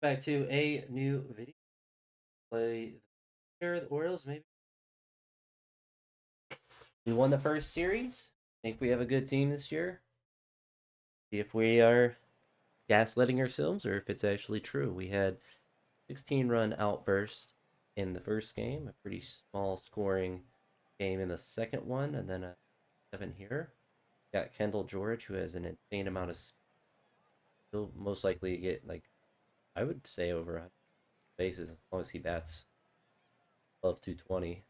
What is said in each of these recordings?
Back to a new video. Play the Orioles, maybe. We won the first series. Think we have a good team this year. See if we are gaslighting ourselves or if it's actually true. We had 16-run outburst in the first game, a pretty small scoring game in the second one, and then a 7 here. Got Kendall George, who has an insane amount of speed. He'll most likely get, like, I would say over 100 bases as long as he bats above 220.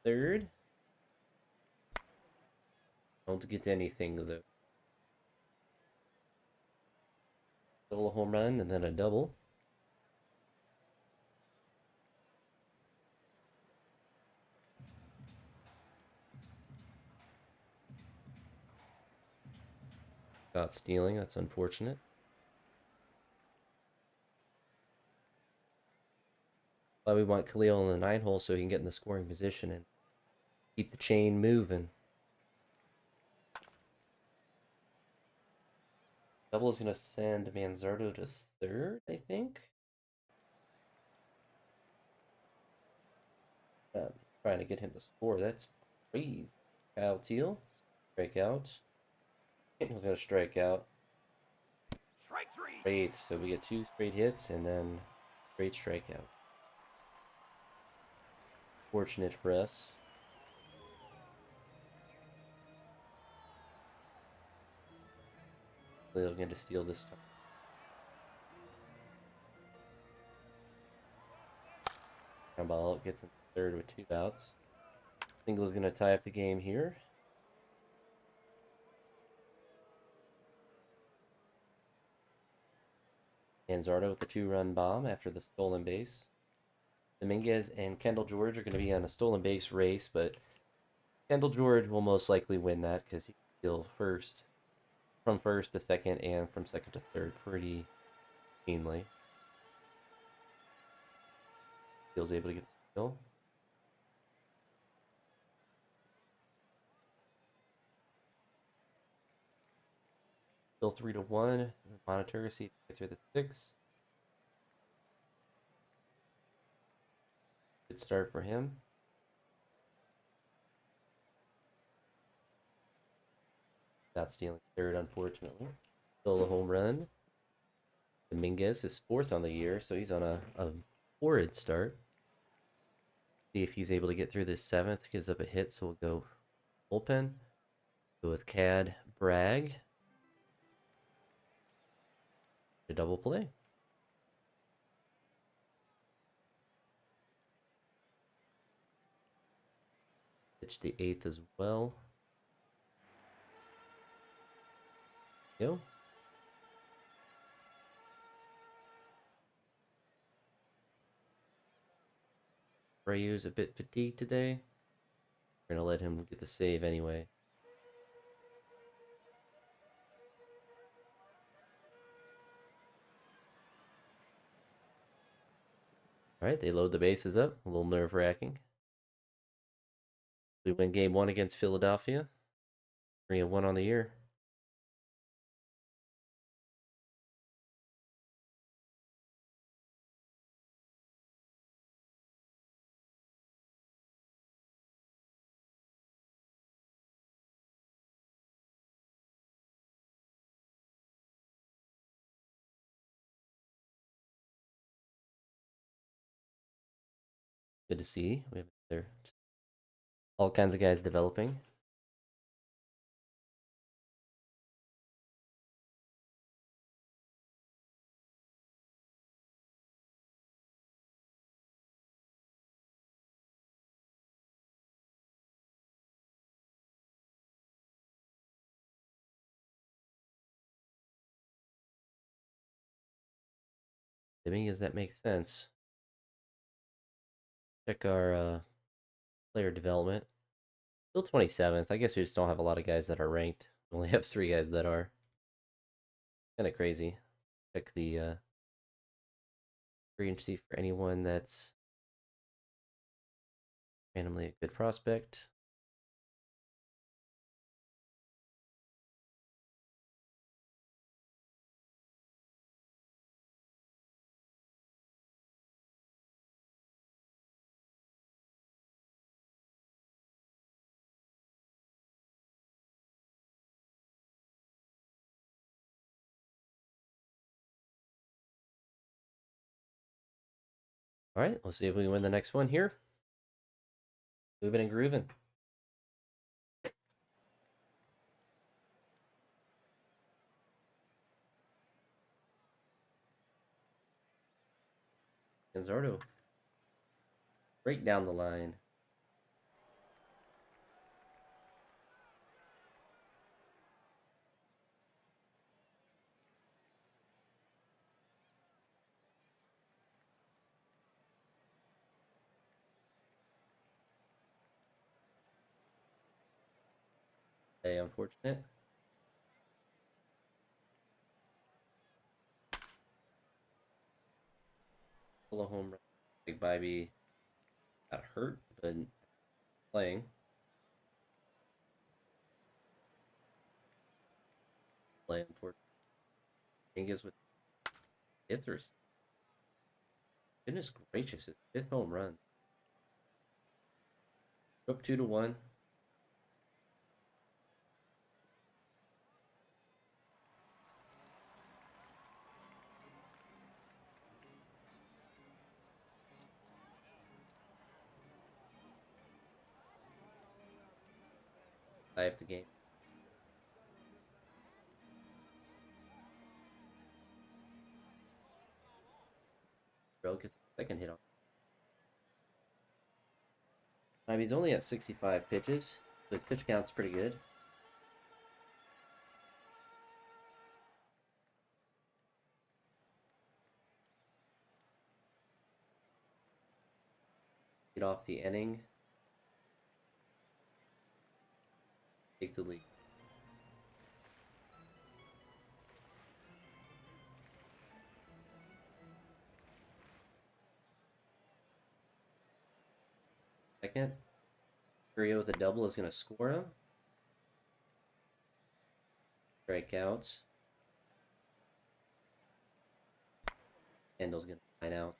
Third, don't get anything though. Stole a home run and then a double. Got stealing. That's unfortunate. But we want Khalil in the 9 hole so he can get in the scoring position and keep the chain moving. Double is going to send Manzardo to third, I think. Trying to get him to score. That's crazy. Kyle Teal, strike out. He's going to strike out. Strike three. Great. So we get 2 straight hits and then straight strikeout. Fortunate for us. Khalil going to steal this time. Ball gets in third with 2 outs. Single's going to tie up the game here. Manzardo with the 2-run bomb after the stolen base. Dominguez and Kendall George are going to be on a stolen base race, but Kendall George will most likely win that because he can steal from first to second, and from second to third pretty cleanly. Steele's able to get the steal. Still 3-1. Monitor, see if he gets through the 6. Good start for him. Not stealing third, unfortunately. Still a home run. Dominguez is 4th on the year, so he's on a horrid start. See if he's able to get through this 7th. Gives up a hit, so we'll go bullpen. Go with Cad Bragg. A double play. Pitch the 8th as well. Go. Rayu's a bit fatigued today. We're going to let him get the save anyway. All right, they load the bases up. A little nerve-wracking. We win game 1 against Philadelphia. 3-1 on the year. Good to see. We have all kinds of guys developing. To me, does that make sense? Check our player development. Still 27th. I guess we just don't have a lot of guys that are ranked. We only have 3 guys that are. Kind of crazy. Check the free agency for anyone that's randomly a good prospect. All right, let's see if we can win the next one here. Moving and grooving. Gonzardo. Right down the line. Hey, unfortunate. Pull a home run. Big Bobby got hurt, but playing. Playing for Dingus with fifth or goodness gracious, his fifth home run. Up 2-1. I have the game. Bro gets the second hit on. He's only at 65 pitches. The pitch count's pretty good. Get off the inning. Take the lead. Second. Curio with a double is going to score him. Strikeouts. Kendall's going to line out.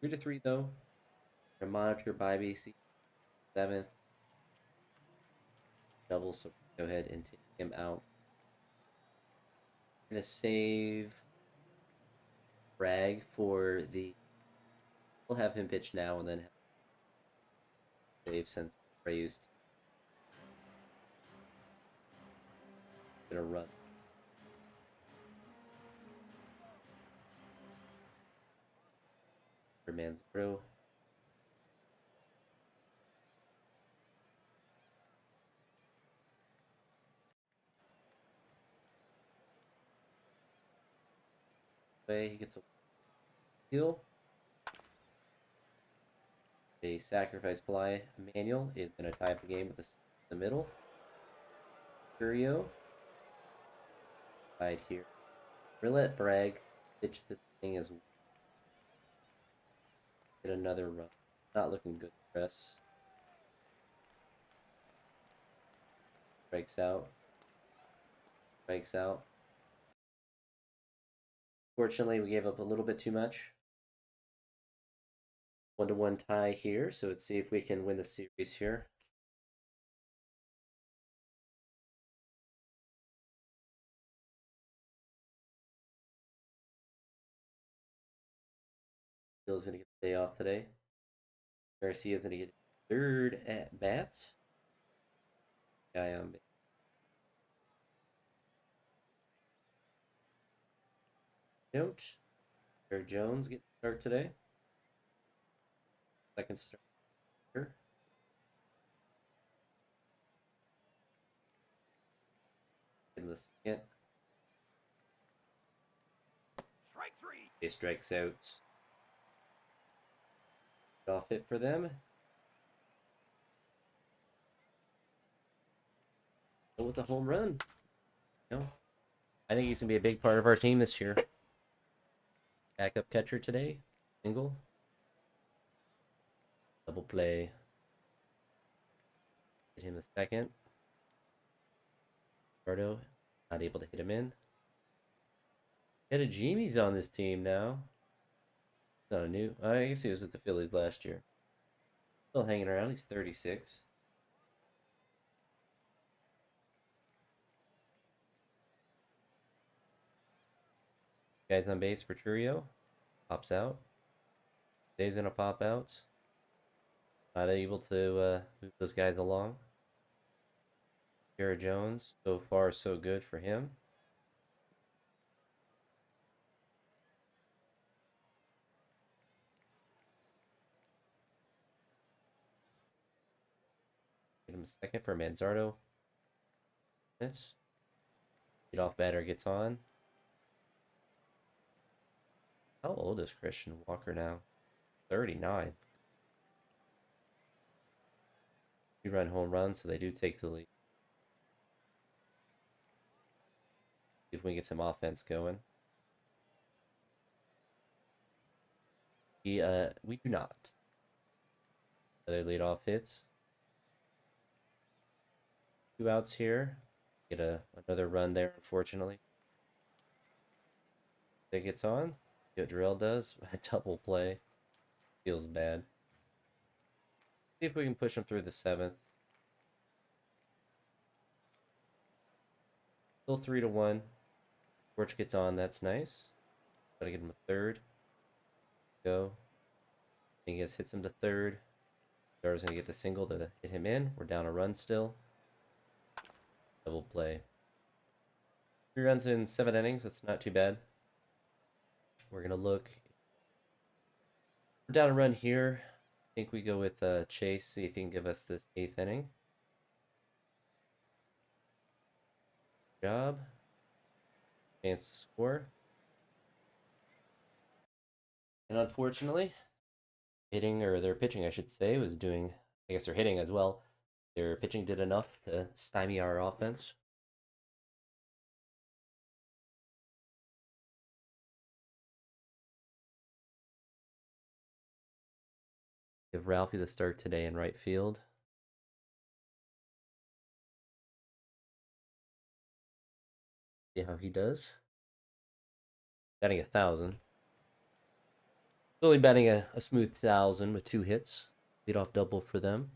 3-3 though. Gonna monitor Bybee, see seventh. Double, so go ahead and take him out. I'm gonna save Bragg for the. We'll have him pitch now and then save since Braves gonna run. For Manzaro. He gets a heal. A sacrifice fly. Manuel is going to tie up the game with the middle. Curio. Right here. We're gonna let Bragg pitch this thing as well. Get another run. Not looking good for us. Strikes out. Strikes out. Fortunately, we gave up a little bit too much. 1-1 tie here, so let's see if we can win the series here. Bill's gonna get the day off today. Garcia's gonna get third at bat. Guy on base. Note. Jared Jones getting the start today. Second starter. In the second. Strike 3. He strikes out. Off it for them. Go with the home run. No. I think he's gonna be a big part of our team this year. Backup catcher today. Single. Double play. Hit him the second. Bardo not able to hit him in. Jimmy's on this team now. Not a new. I guess he was with the Phillies last year. Still hanging around. He's 36. Guys on base for Churio. Pops out. Day's gonna pop out. Not able to move those guys along. Jared Jones, so far so good for him. Get him a second for Manzardo. Minutes. Get off batter gets on. How old is Christian Walker now? 39. 2-run home run, so they do take the lead. See if we can get some offense going. We do not. Another leadoff hits. 2 outs here. Get another run there, unfortunately. That gets on. See what Darrell does. A double play. Feels bad. See if we can push him through the 7th. Still 3-1. Torch gets on. That's nice. Gotta get him a third. Go. He hits him to third. Darrell's gonna get the single to hit him in. We're down a run still. Double play. 3 runs in 7 innings. That's not too bad. We're gonna look. We're down a run here. I think we go with Chase. See if he can give us this 8th inning. Job. Chance to score. And unfortunately, hitting, or their pitching, I should say, was doing. I guess they're hitting as well. Their pitching did enough to stymie our offense. Give Ralphie the start today in right field. See how he does. Batting 1,000. Only batting a smooth 1,000 with 2 hits. Lead off double for them.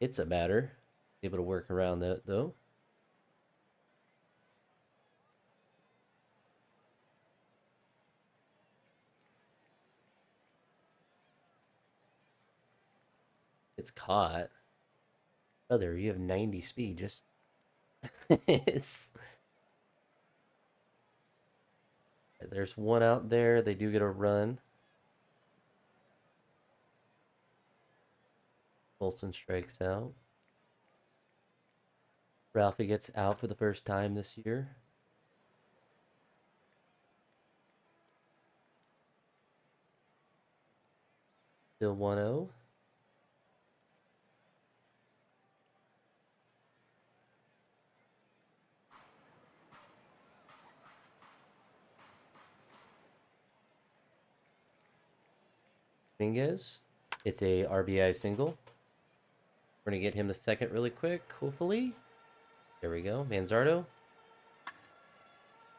It's a batter. Able to work around that though. It's caught. Brother, you have 90 speed. Just there's one out there. They do get a run. Bolson strikes out. Ralphie gets out for the first time this year. Still 1-0. Dominguez. It's a RBI single. We're going to get him the second really quick, hopefully. There we go. Manzardo.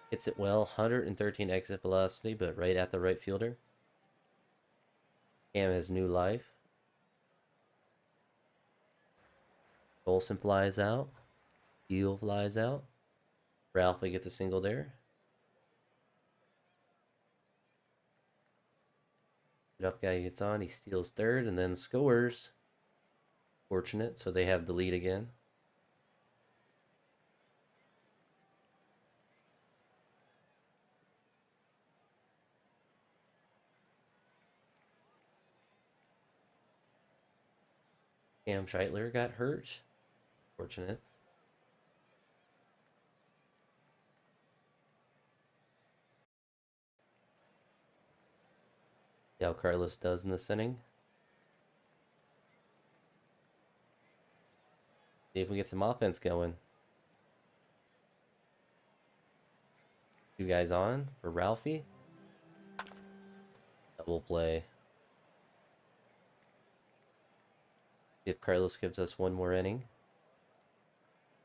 Hits it well. 113 exit velocity, but right at the right fielder. Cam has new life. Olsen flies out. Eel flies out. Ralphie gets a single there. Up guy gets on. He steals third and then scores. Fortunate, so they have the lead again. Cam Scheitler got hurt. Fortunate. See how Carlos does in this inning. See if we get some offense going. 2 guys on for Ralphie. Double play. See if Carlos gives us one more inning.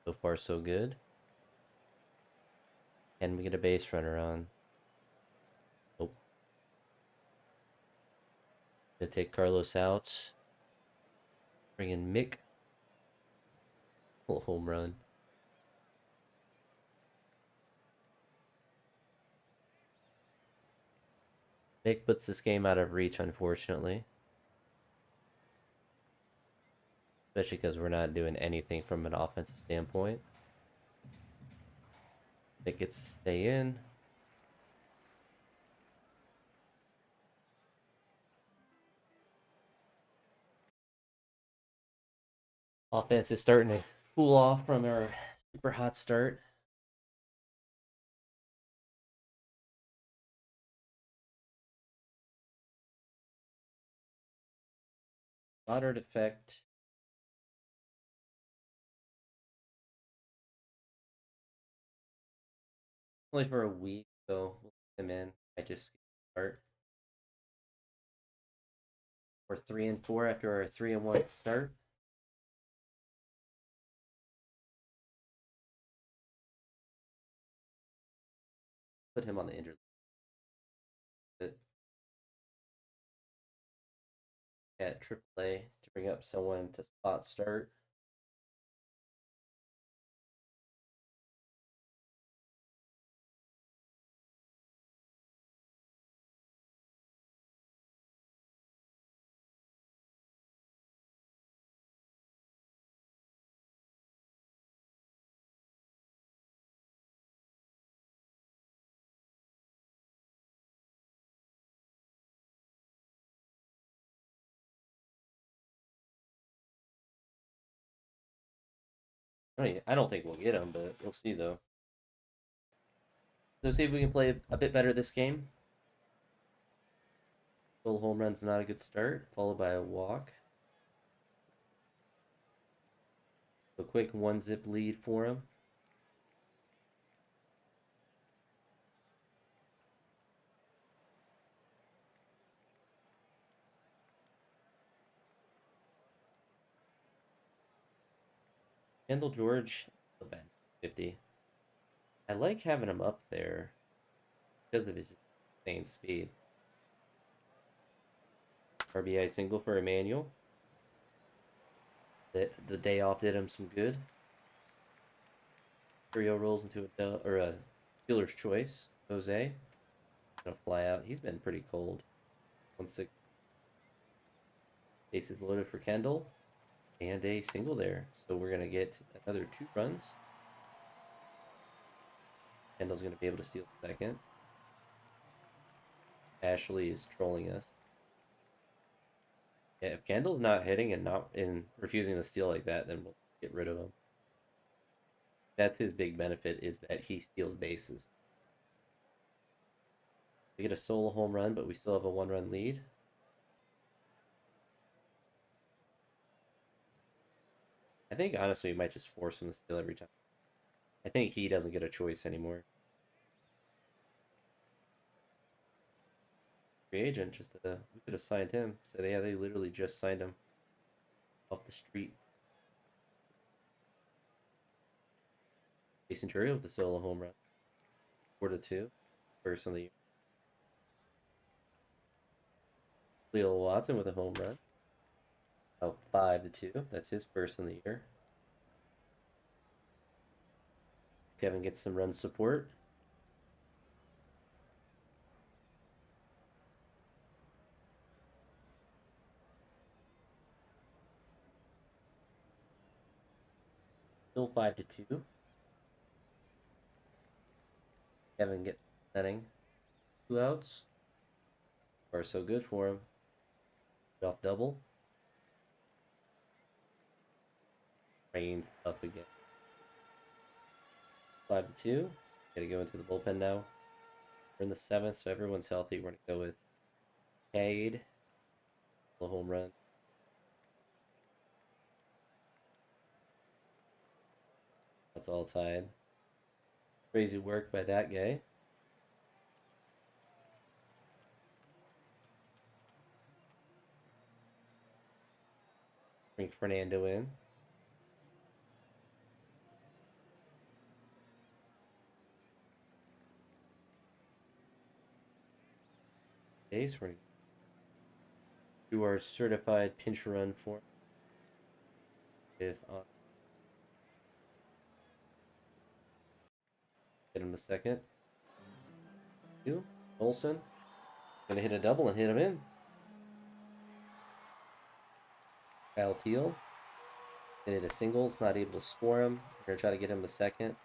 So far, so good. Can we get a base runner on? Nope. Gonna take Carlos out. Bring in Mick. Little home run. Nick puts this game out of reach, unfortunately. Especially because we're not doing anything from an offensive standpoint. Nick gets to stay in. Offense is starting to cool off from our super hot start. Moderate effect. Only for a week, so we'll put them in. I just start. We're 3-4 after our 3-1 start. Put him on the injured list at AAA to bring up someone to spot start. I don't think we'll get him, but we'll see though. So see if we can play a bit better this game. Full home run's not a good start, followed by a walk. A quick 1-zip lead for him. Kendall George, a bad 50. I like having him up there because of his insane speed. RBI single for Emmanuel. The day off did him some good. 3-0 rolls into a fielder's choice. Jose gonna fly out. He's been pretty cold. 1-6. Bases loaded for Kendall. And a single there. So we're gonna get another 2 runs. Kendall's gonna be able to steal the second. Ashley is trolling us. Yeah, if Kendall's not hitting and not refusing to steal like that, then we'll get rid of him. That's his big benefit, is that he steals bases. We get a solo home run, but we still have a 1-run lead. I think honestly we might just force him to steal every time. I think he doesn't get a choice anymore. Free agent, we could have signed him. So yeah, they literally just signed him off the street. Jason Churio with the solo home run. 4-2. First of the year. Leo Watson with a home run. Oh, 5-2. That's his first in the year. Kevin gets some run support. Still 5-2. Kevin gets setting. 2 outs. Far so good for him. Off double. Rain's up again. 5-2. So gotta go into the bullpen now. We're in the 7th, so everyone's healthy. We're gonna go with Cade. The home run. That's all tied. Crazy work by that guy. Bring Fernando in. Base. We're gonna do our certified pinch run for with on. Get him the second. 2. Olson. Gonna hit a double and hit him in. Kyle Teal. Gonna hit a singles, not able to score him. We're gonna try to get him the second.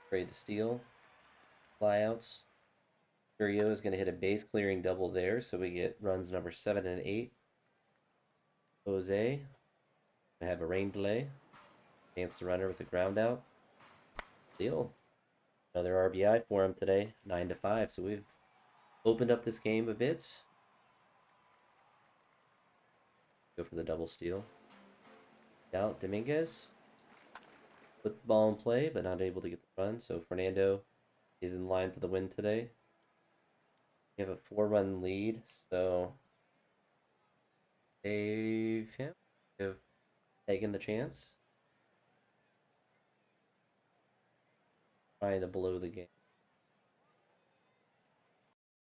Trade to steal. Flyouts. Curio is gonna hit a base clearing double there, so we get runs number 7 and 8. Jose. Gonna have a rain delay. Chance the runner with a ground out. Steal. Another RBI for him today, 9-5. So we've opened up this game a bit. Go for the double steal. Out Dominguez. Puts the ball in play, but not able to get the run. So Fernando is in line for the win today. We have a 4-run lead, so save him. Have taken the chance. Trying to blow the game.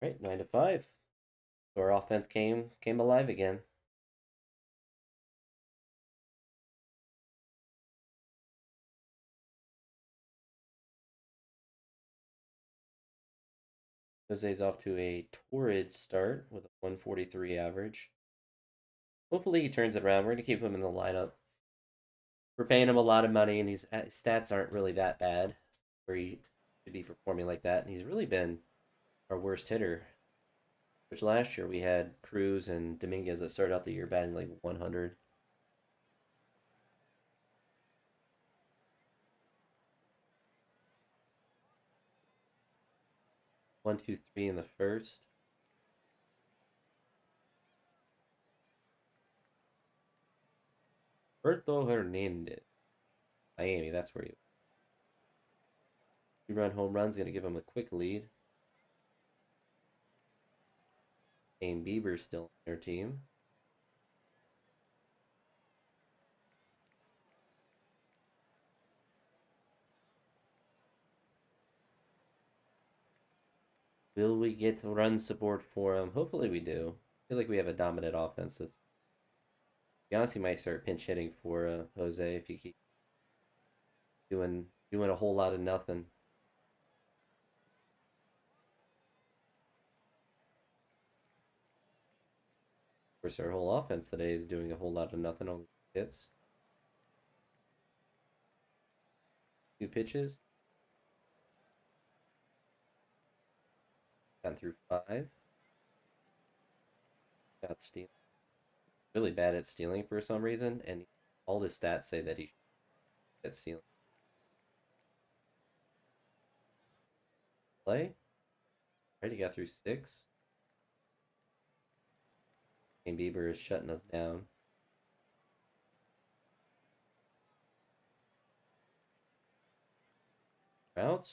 All right, 9-5. So our offense came alive again. Jose's off to a torrid start with a 143 average. Hopefully he turns it around. We're going to keep him in the lineup. We're paying him a lot of money, and his stats aren't really that bad where he should be performing like that. And he's really been our worst hitter. Which last year we had Cruz and Dominguez that started out the year batting like 100. 1, 2, 3 in the first. Berto Hernandez. Miami, that's where you. 2-run home run's going to give him a quick lead. Shane Bieber's still on their team. Will we get run support for him? Hopefully we do. I feel like we have a dominant offense. Giannis might start pinch hitting for Jose if you keep doing a whole lot of nothing. Of course, our whole offense today is doing a whole lot of nothing on hits. 2 pitches. Gone through 5. Got stealing. Really bad at stealing for some reason, and all the stats say that he should at stealing. Play. Already got through 6. And Bieber is shutting us down. Out.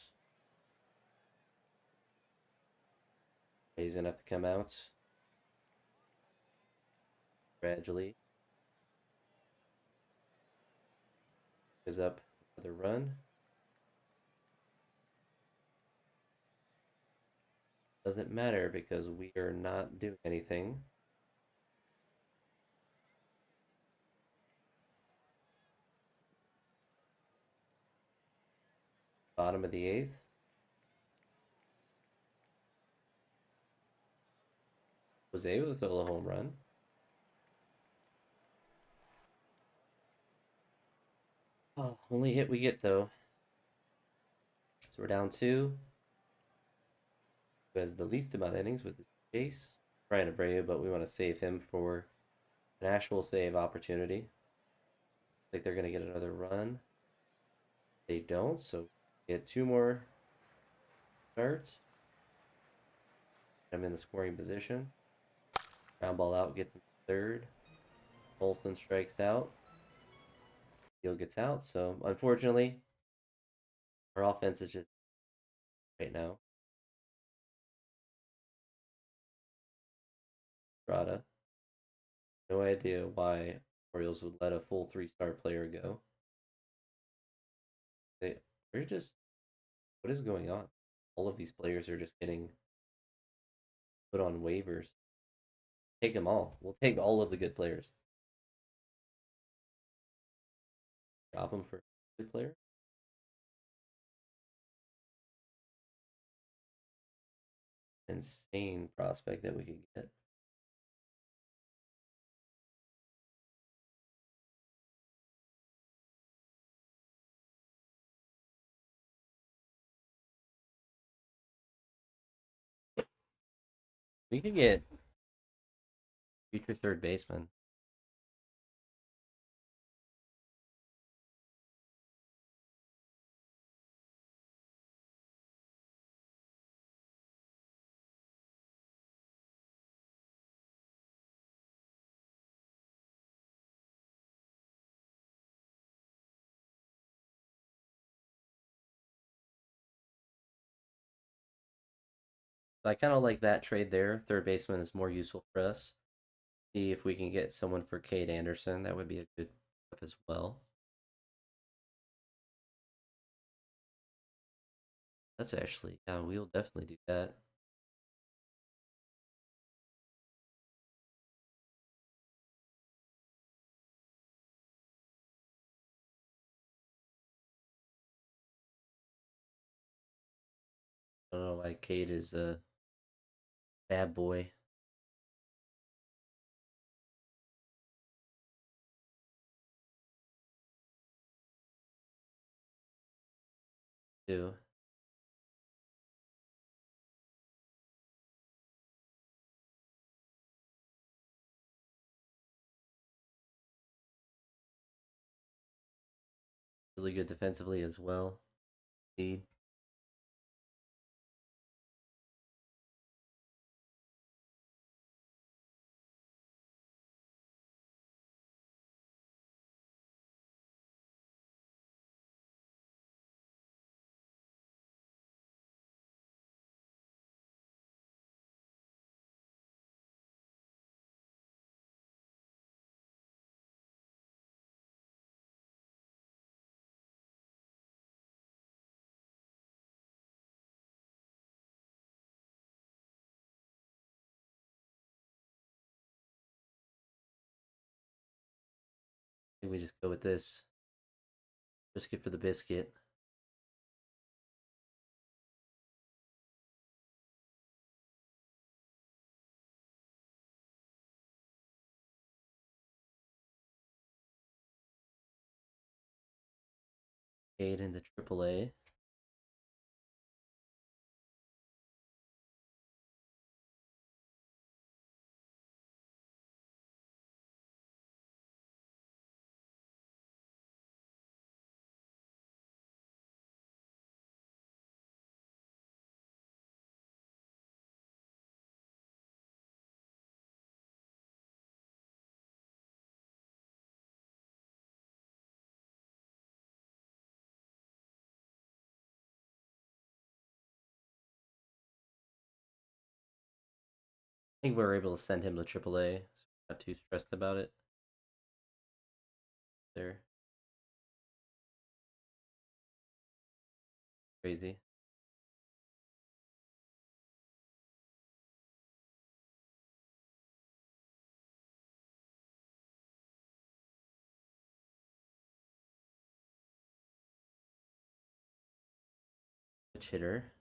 He's gonna have to come out gradually. Goes up another run. Doesn't matter because we are not doing anything. Bottom of the 8th. Jose with a solo home run. Oh, only hit we get though. So we're down 2. Who has the least amount of innings with the chase. Brian Abreu, but we want to save him for an actual save opportunity. Like they're gonna get another run. They don't, so get 2 more starts. I'm in the scoring position. Ground ball out gets in third. Olson strikes out. Steele gets out. So unfortunately, our offense is just right now. Strada. No idea why Orioles would let a full 3-star player go. They're just, what is going on? All of these players are just getting put on waivers. Take them all. We'll take all of the good players. Drop them for a good player. insane prospect that we could get. We could get future third baseman. I kind of like that trade there. Third baseman is more useful for us. See if we can get someone for Cade Anderson. That would be a good up as well. That's actually, yeah, we'll definitely do that. I don't know why Cade is a bad boy too. Really good defensively as well. Speed. I think we just go with this. Biscuit for the biscuit. Cade into AAA. I think we were able to send him to AAA. So not too stressed about it there. Crazy. Switch hitter.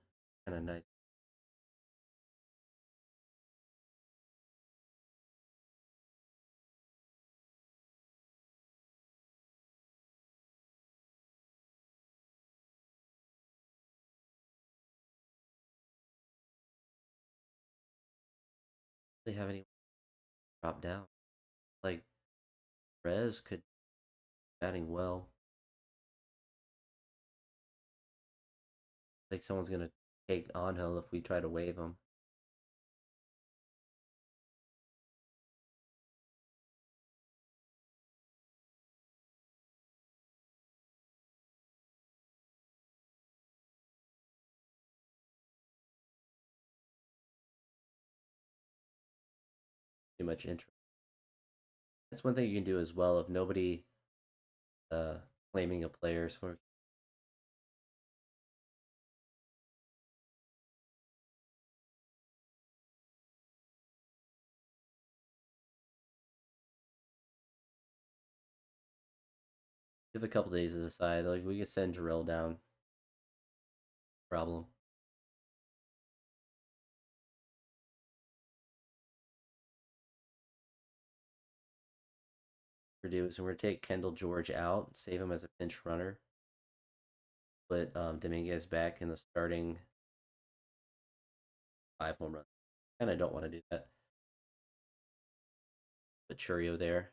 Kind of nice. They have any drop down. Like Rez could be batting well. Like someone's gonna take Angel if we try to wave him. Too much interest. That's one thing you can do as well if nobody uh claiming a player. So give a couple days to decide. Like we could send Jarrell down. Problem. we're do is we're gonna take Kendall George out, save him as a pinch runner, put Dominguez back in the starting 5 home runs. And I don't want to do that. Put Churio there.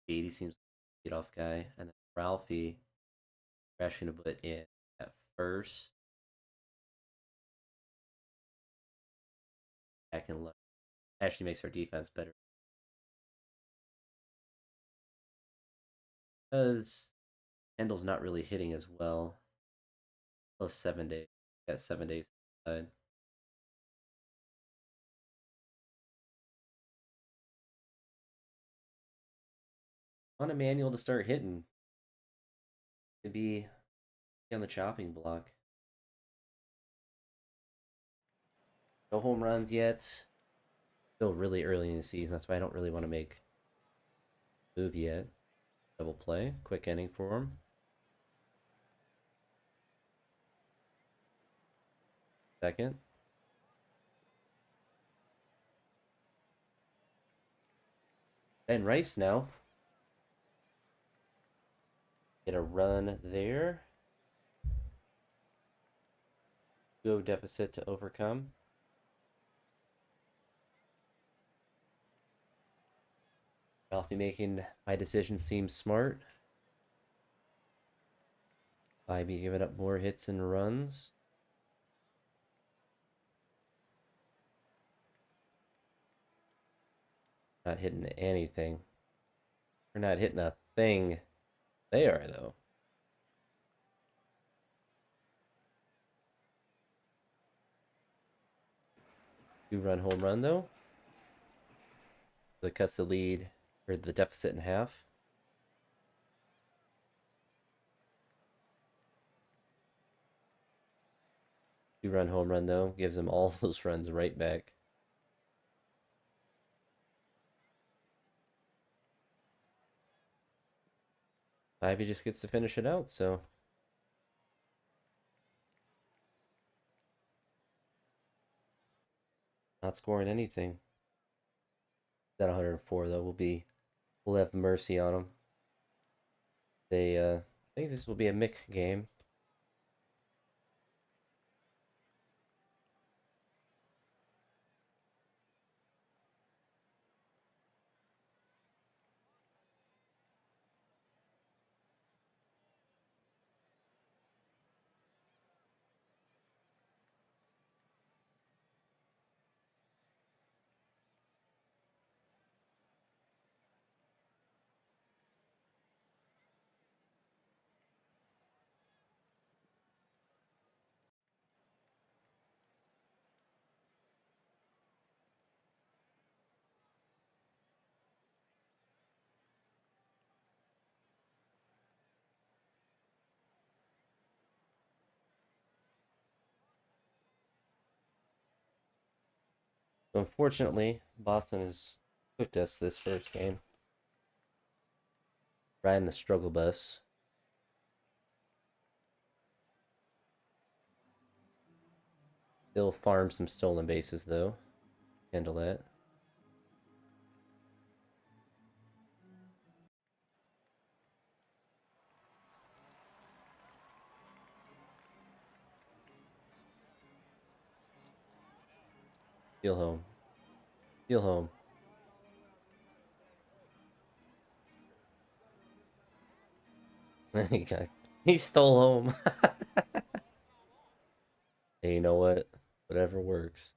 80 seems like a leadoff guy, and then Ralphie, we're actually gonna put in at first, back in left. Actually makes our defense better because Kendall's not really hitting as well. Plus 7 days. Got 7 days inside. On Emmanuel to start hitting. To be on the chopping block. No home runs yet. Still really early in the season. That's why I don't really want to make a move yet. Double play. Quick inning for him. Second. Ben Rice now. Get a run there. Go deficit to overcome. Ralphie making my decision seem smart. By me giving up more hits and runs. Not hitting anything. We're not hitting a thing. They are, though. 2-run home run, though. That cuts the lead, or the deficit in half. Two-run home run, though. Gives them all those runs right back. Ivy just gets to finish it out, so. Not scoring anything. That 104, though, we'll have mercy on them. I think this will be a Mick game. So unfortunately, Boston has cooked us this first game. Riding the struggle bus. Still farm some stolen bases, though. Handle that. Steal home. Steal home. He stole home. Hey, you know what? Whatever works.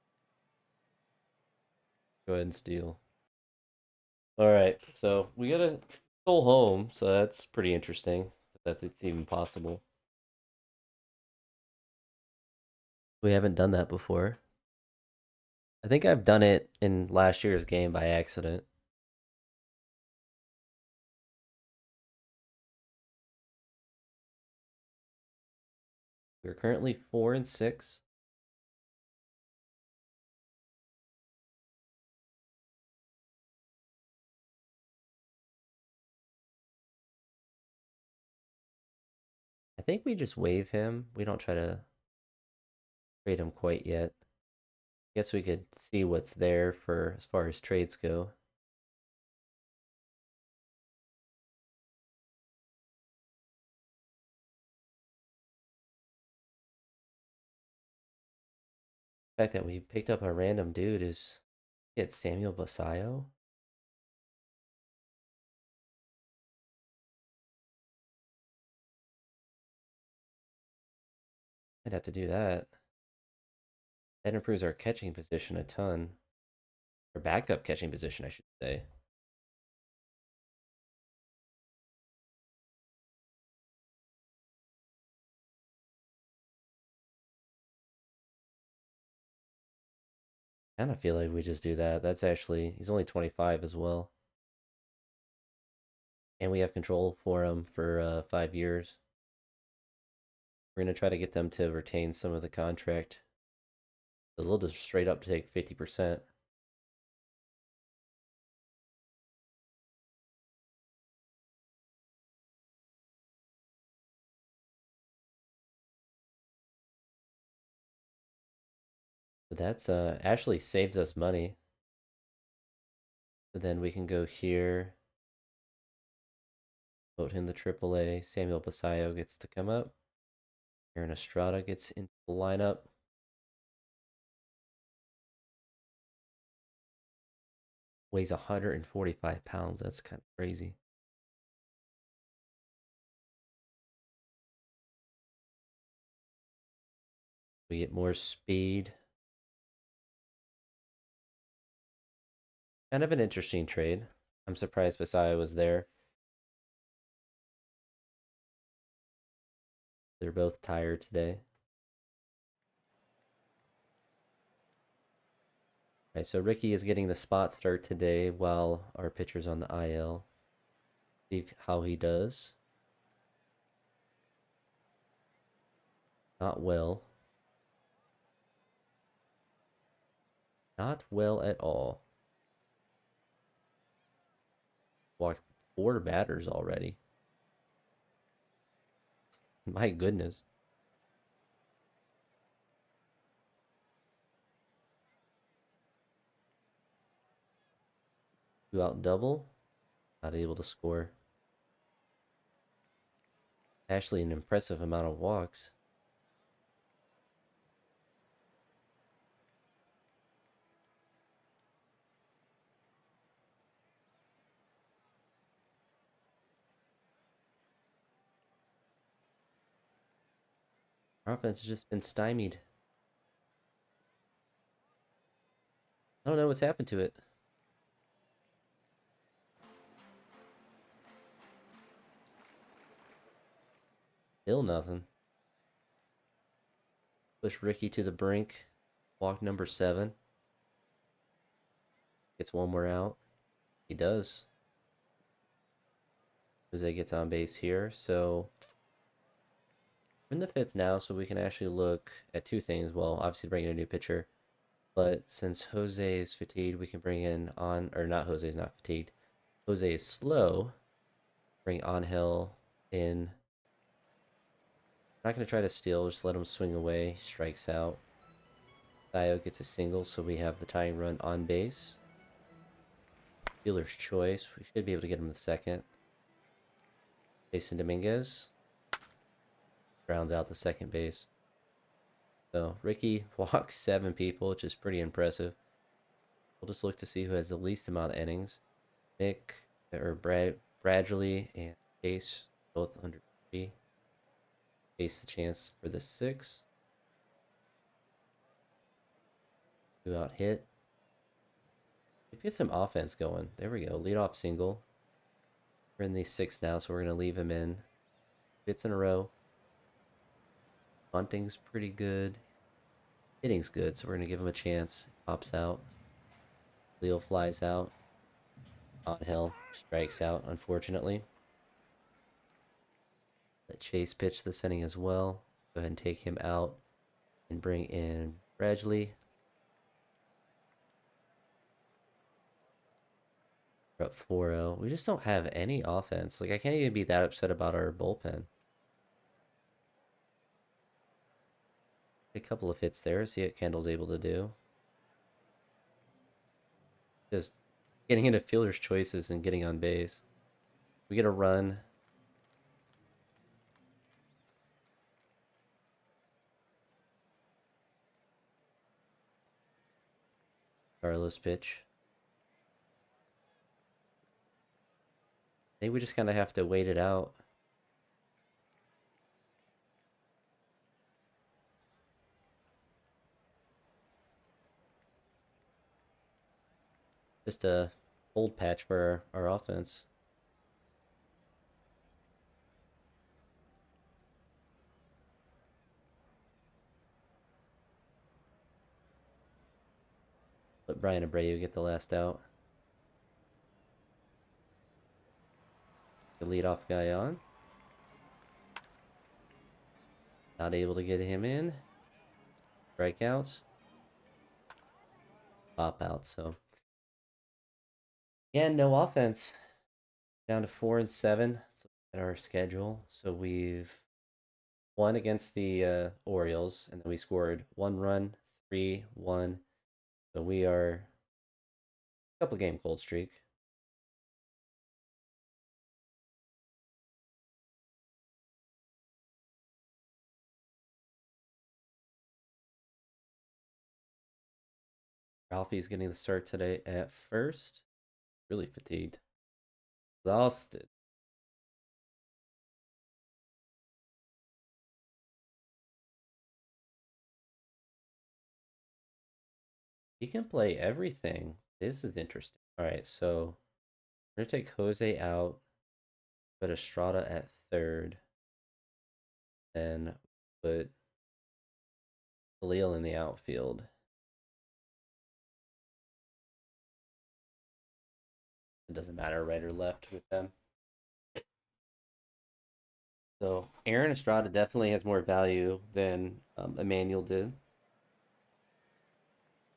Go ahead and steal. Alright, so we got a stole home, so that's pretty interesting that it's even possible. We haven't done that before. I think I've done it in last year's game by accident. We're currently 4-6. I think we just waive him. We don't try to trade him quite yet. Guess we could see what's there for as far as trades go. The fact that we picked up a random dude is get Samuel Basayo. I'd have to do that. That improves our catching position a ton. Or backup catching position, I should say. Kind of feel like we just do that. That's actually, he's only 25 as well. And we have control for him for 5 years. We're going to try to get them to retain some of the contract. So they'll just straight up take 50%. So that's actually saves us money. So then we can go here, vote him the AAA. Samuel Basayo gets to come up. Aaron Estrada gets into the lineup. Weighs 145 pounds. That's kind of crazy. We get more speed. Kind of an interesting trade. I'm surprised Basayo was there. They're both tired today. All right, so Ricky is getting the spot start today while our pitcher's on the IL. See how he does. Not well. Not well at all. Walked 4 batters already. My goodness. 2 out double. Not able to score. Actually, an impressive amount of walks. Our offense has just been stymied. I don't know what's happened to it. Still nothing. Push Ricky to the brink. Walk number 7. Gets one more out. He does. Jose gets on base here. So we're in the 5th now, so we can actually look at 2 things. Well, obviously bring in a new pitcher. But since Jose is fatigued, we can bring in on, or not, Jose is not fatigued. Jose is slow. Bring Angel in. I'm not going to try to steal, just let him swing away. Strikes out. Dio gets a single, so we have the tying run on base. Fielder's choice. We should be able to get him the second. Jason Dominguez rounds out the second base. So Ricky walks 7 people, which is pretty impressive. We'll just look to see who has the least amount of innings. Nick or Bradley and Chase both under 3. Chase the chance for the 6. 2-out hit. We get some offense going. There we go. Leadoff single. We're in the 6th now, so we're going to leave him in. Hits in a row. Bunting's pretty good. Hitting's good, so we're going to give him a chance. Pops out. Leo flies out. Angel strikes out, unfortunately. Let Chase pitch this inning as well. Go ahead and take him out and bring in Bradley. We're up 4-0. We just don't have any offense. Like, I can't even be that upset about our bullpen. A couple of hits there. See what Kendall's able to do. Just getting into fielder's choices and getting on base. We get a run. Carlos pitch. I think we just kind of have to wait it out. Just a hold patch for our offense. Let Brian Abreu get the last out. The leadoff guy on. Not able to get him in. Strikeouts. Pop out, so. Yeah, no offense. Down to 4-7. Let's look at our schedule. So we've won against the Orioles, and then we scored 1 run, 3-1. So we are a couple game cold streak. Ralphie's getting the start today at first. Really fatigued. Exhausted. He can play everything. This is interesting. All right, so we're going to take Jose out, put Estrada at third, then put Khalil in the outfield. It doesn't matter right or left with them. So Aaron Estrada definitely has more value than Emmanuel did.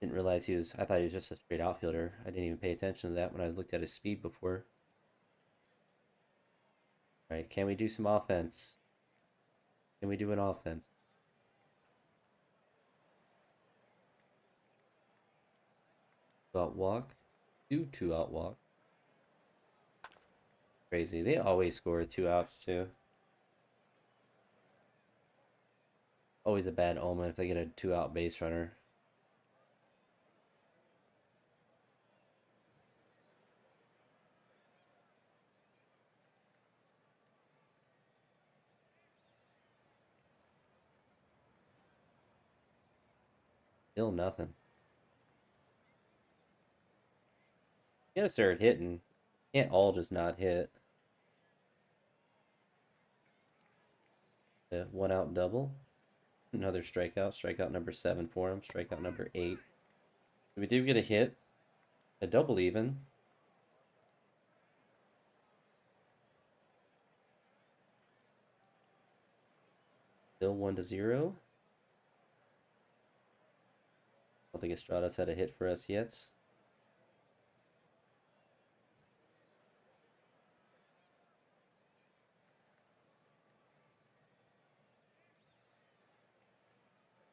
Didn't realize he was. I thought he was just a straight outfielder. I didn't even pay attention to that when I looked at his speed before. All right, can we do some offense? Can we do an offense? Out walk, do 2-out walk. Crazy. They always score 2 outs too. Always a bad omen if they get a 2-out base runner. Still nothing. You gotta start hitting. Can't all just not hit. The 1-out double. Another strikeout. Strikeout number 7 for him. Strikeout number 8. We do get a hit. A double even. Still 1-0. I don't think Estrada's had a hit for us yet.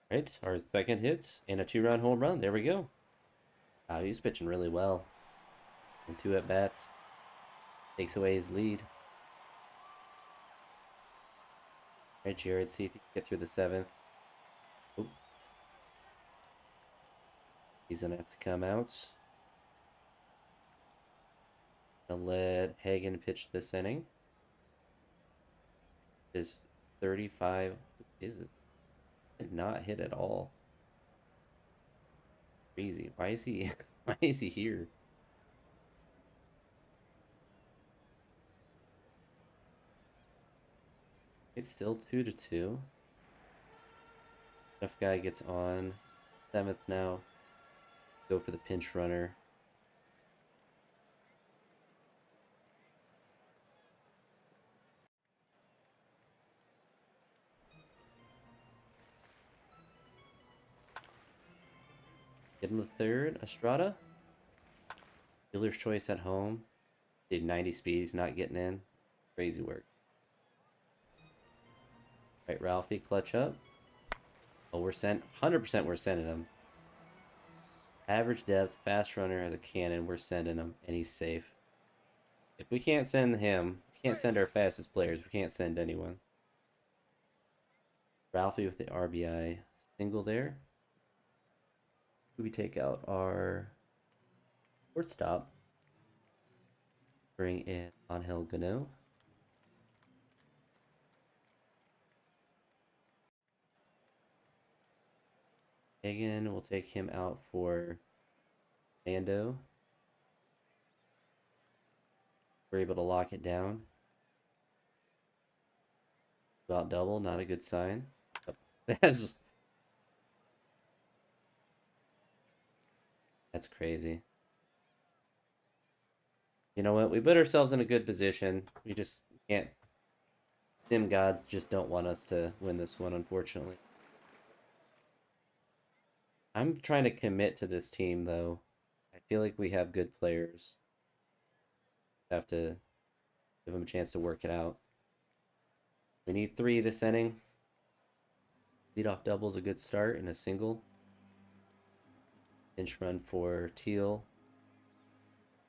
Right, our second hit and a 2-run home run. There we go. He's pitching really well. And 2 at bats. Takes away his lead. All right, Jared, see if you can get through the 7th. Oh. He's gonna have to come out. Gonna let Hagen pitch this inning. Is 35. Who is this? Did not hit at all. Crazy. Why is he? Why is he here? It's still 2-2. Tough guy gets on. 7th now. Go for the pinch runner. Get him the 3rd. Estrada. Dealer's choice at home. Did 90 speed. He's not getting in. Crazy work. Right, Ralphie, clutch up. Oh, we're sent. 100% we're sending him. Average depth, fast runner, has a cannon. We're sending him, and he's safe. If we can't send him, we can't send our fastest players. We can't send anyone. Ralphie with the RBI single there. Who we take out? Our Shortstop. Bring in Angel Gano. Hagen will take him out for Mando. We're able to lock it down. About double, not a good sign. Oh, that's crazy. You know what? We put ourselves in a good position. We just can't. Sim gods just don't want us to win this one, unfortunately. I'm trying to commit to this team, though. I feel like we have good players. Have to give them a chance to work it out. We need 3 this inning. Leadoff double is a good start and a single. Pinch run for Teal.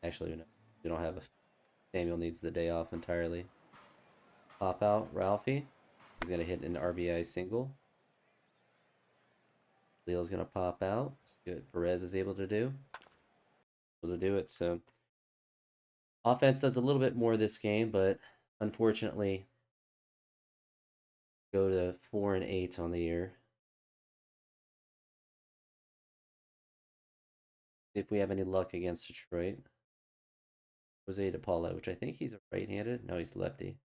Actually, no, we don't have a. Samuel needs the day off entirely. Pop out Ralphie. He's going to hit an RBI single. Leo's going to pop out. See what Perez is able to do. Able to do it. So offense does a little bit more this game, but unfortunately, go to 4-8 on the year. See if we have any luck against Detroit. Jose DePaula, which I think he's a right-handed. No, he's lefty.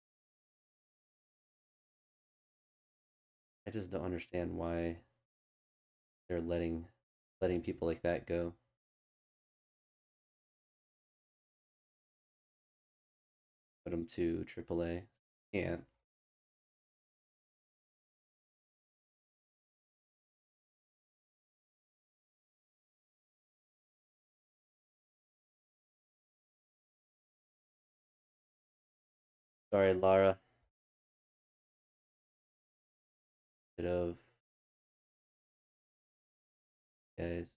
I just don't understand why they're letting people like that go. Put him to AAA. Can't. Sorry, Lara. Bit of guys.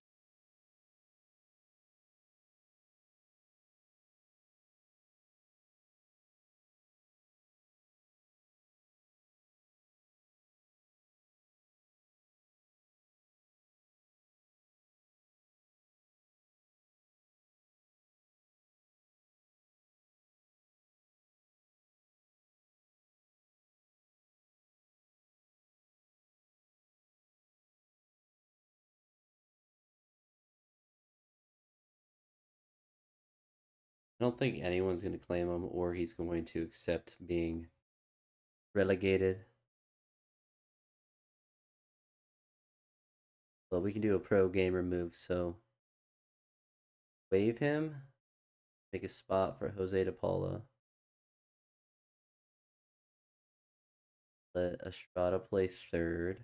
I don't think anyone's going to claim him or he's going to accept being relegated. But we can do a pro gamer move, so waive him, make a spot for Jose De Paula. Let Estrada play third.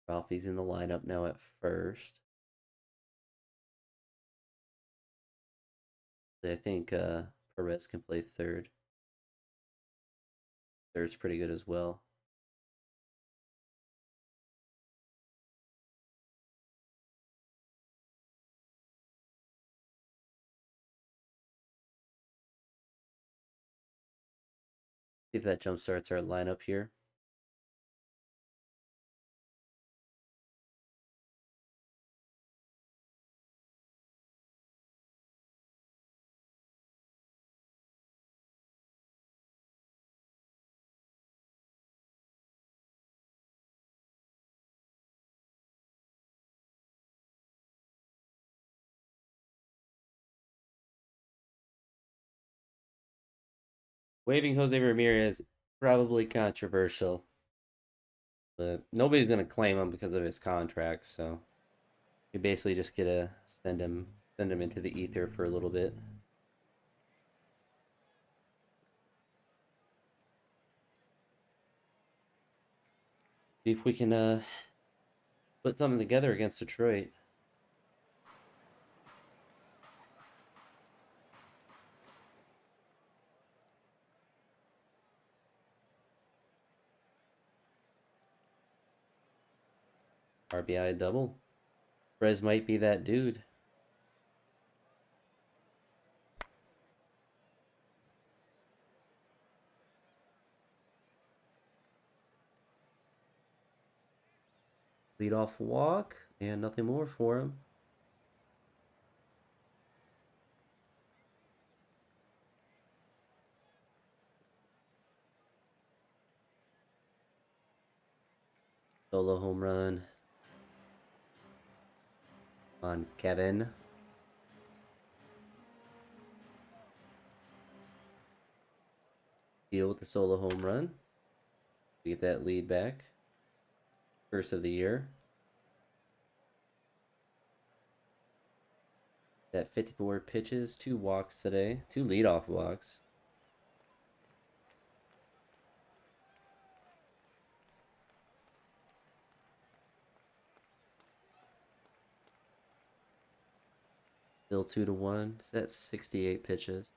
Ralphie's in the lineup now at first. I think Perez can play third. Third's pretty good as well. See if that jump starts our lineup here. Waiving Jose Ramirez, probably controversial. But nobody's going to claim him because of his contract, so you basically just get to send him into the ether for a little bit. See if we can put something together against Detroit. RBI double. Perez might be that dude. Lead off walk and nothing more for him. Solo home run on Kevin. Deal with the solo home run. We get that lead back. First of the year. That 54 pitches, 2 walks today, 2 leadoff walks. Still 2-1. So that's 68 pitches.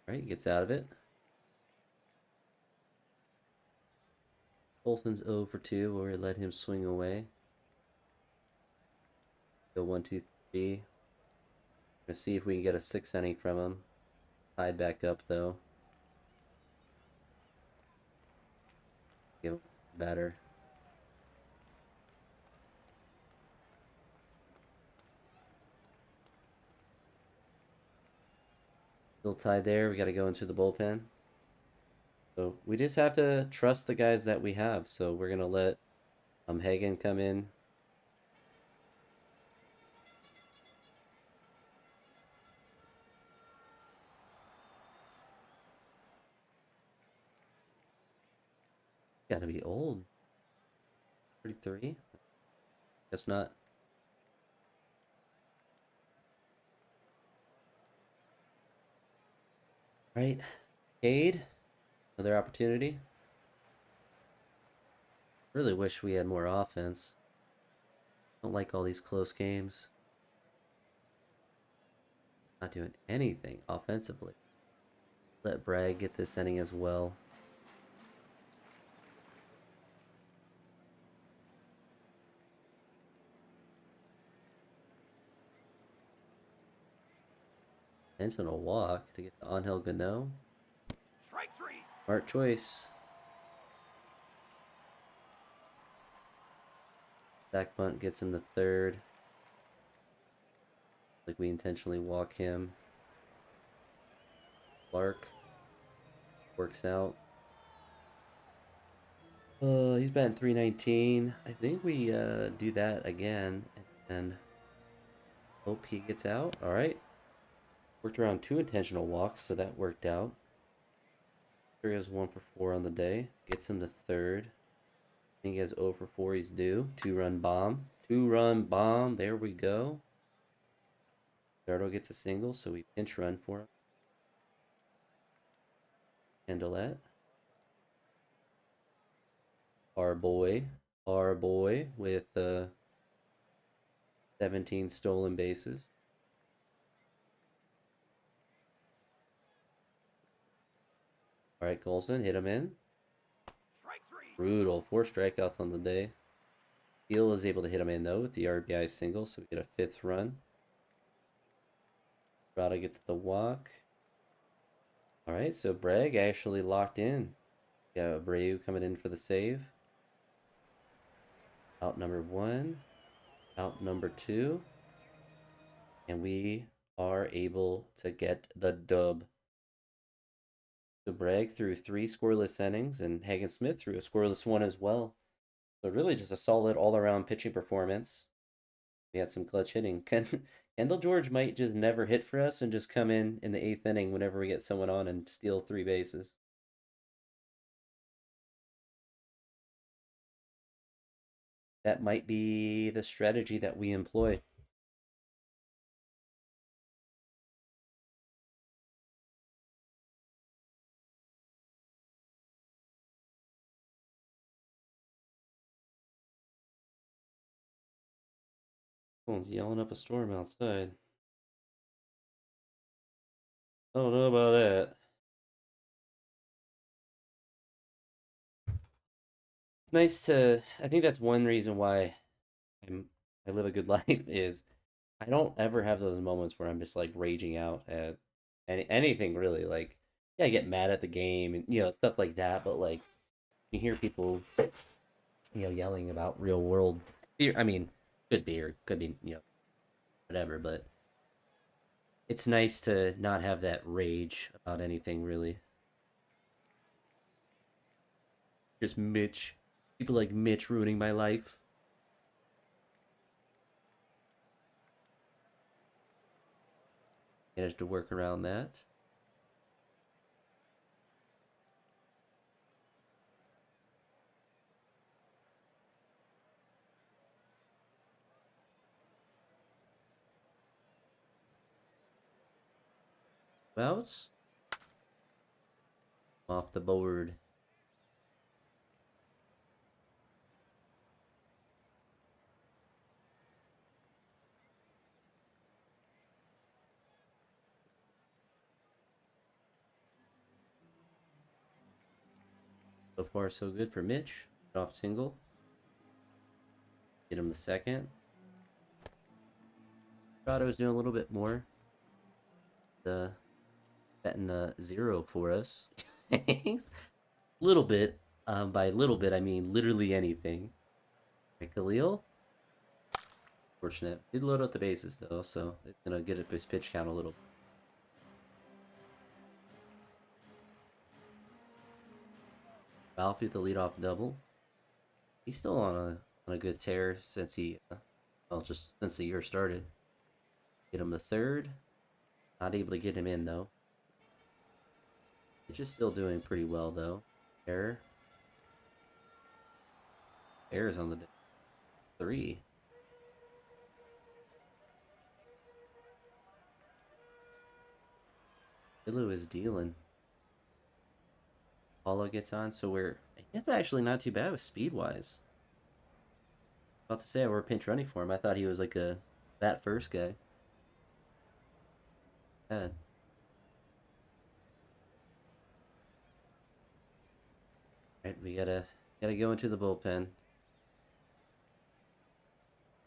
All right, gets out of it. Colton's 0 for 2, where we let him swing away. Go 1, 2, 3. Gonna see if we can get a 6th inning from him. Tied back up though. Give him better. Still tied there. We got to go into the bullpen. So we just have to trust the guys that we have. So we're gonna let Hagen come in. Got to be old. 33. Guess not. Right. Cade. Another opportunity. Really wish we had more offense. Don't like all these close games. Not doing anything offensively. Let Bragg get this inning as well. Intentional walk to get to Angel Gano. Strike 3. Smart choice. Back bunt gets him to third. Like we intentionally walk him. Clark works out. He's batting 319. I think we do that again and hope he gets out. All right. Worked around 2 intentional walks, so that worked out. Sure, he has 1 for 4 on the day. Gets him to third. I think he has 0 for 4. He's due. 2-run bomb. 2-run bomb. There we go. Dardo gets a single, so we pinch run for him. Candelette. Our boy with 17 stolen bases. All right, Colson, hit him in. Strike 3. Brutal. 4 strikeouts on the day. Steele is able to hit him in, though, with the RBI single, so we get a 5th run. Rada gets the walk. All right, so Bragg actually locked in. Got Abreu coming in for the save. Out number 1. Out number 2. And we are able to get the dub. So Bragg threw 3 scoreless innings, and Hagen Smith threw a scoreless one as well. So really just a solid all-around pitching performance. We had some clutch hitting. Kendall George might just never hit for us and just come in the 8th inning whenever we get someone on and steal 3 bases. That might be the strategy that we employ. Someone's yelling up a storm outside. I don't know about that. It's nice to. I think that's one reason why I live a good life is I don't ever have those moments where I'm just like raging out at anything really. Like, yeah, I get mad at the game and stuff like that. But like, you hear people yelling about real world. I mean, could be or could be whatever. But It's nice to not have that rage about anything, really. Just Mitch. People like Mitch ruining my life. Managed to work around that. Outs. Off the board. So far, so good for Mitch. Off single. Get him the second. Prado's doing a little bit more. The betting zero for us. Little bit. By little bit, I mean literally anything. Right, Khalil. Fortunate. Did load up the bases though, so it's gonna get up his pitch count a little. Ralphie with the leadoff double. He's still on a good tear since well, just since the year started. Get him the third. Not able to get him in though. He's just still doing pretty well though. Error. Error's on the three. Ilu is dealing. Paulo gets on, so it's actually not too bad with speed wise. About to say we're pinch running for him. I thought he was like a bat first guy. Bad. Right, we gotta go into the bullpen.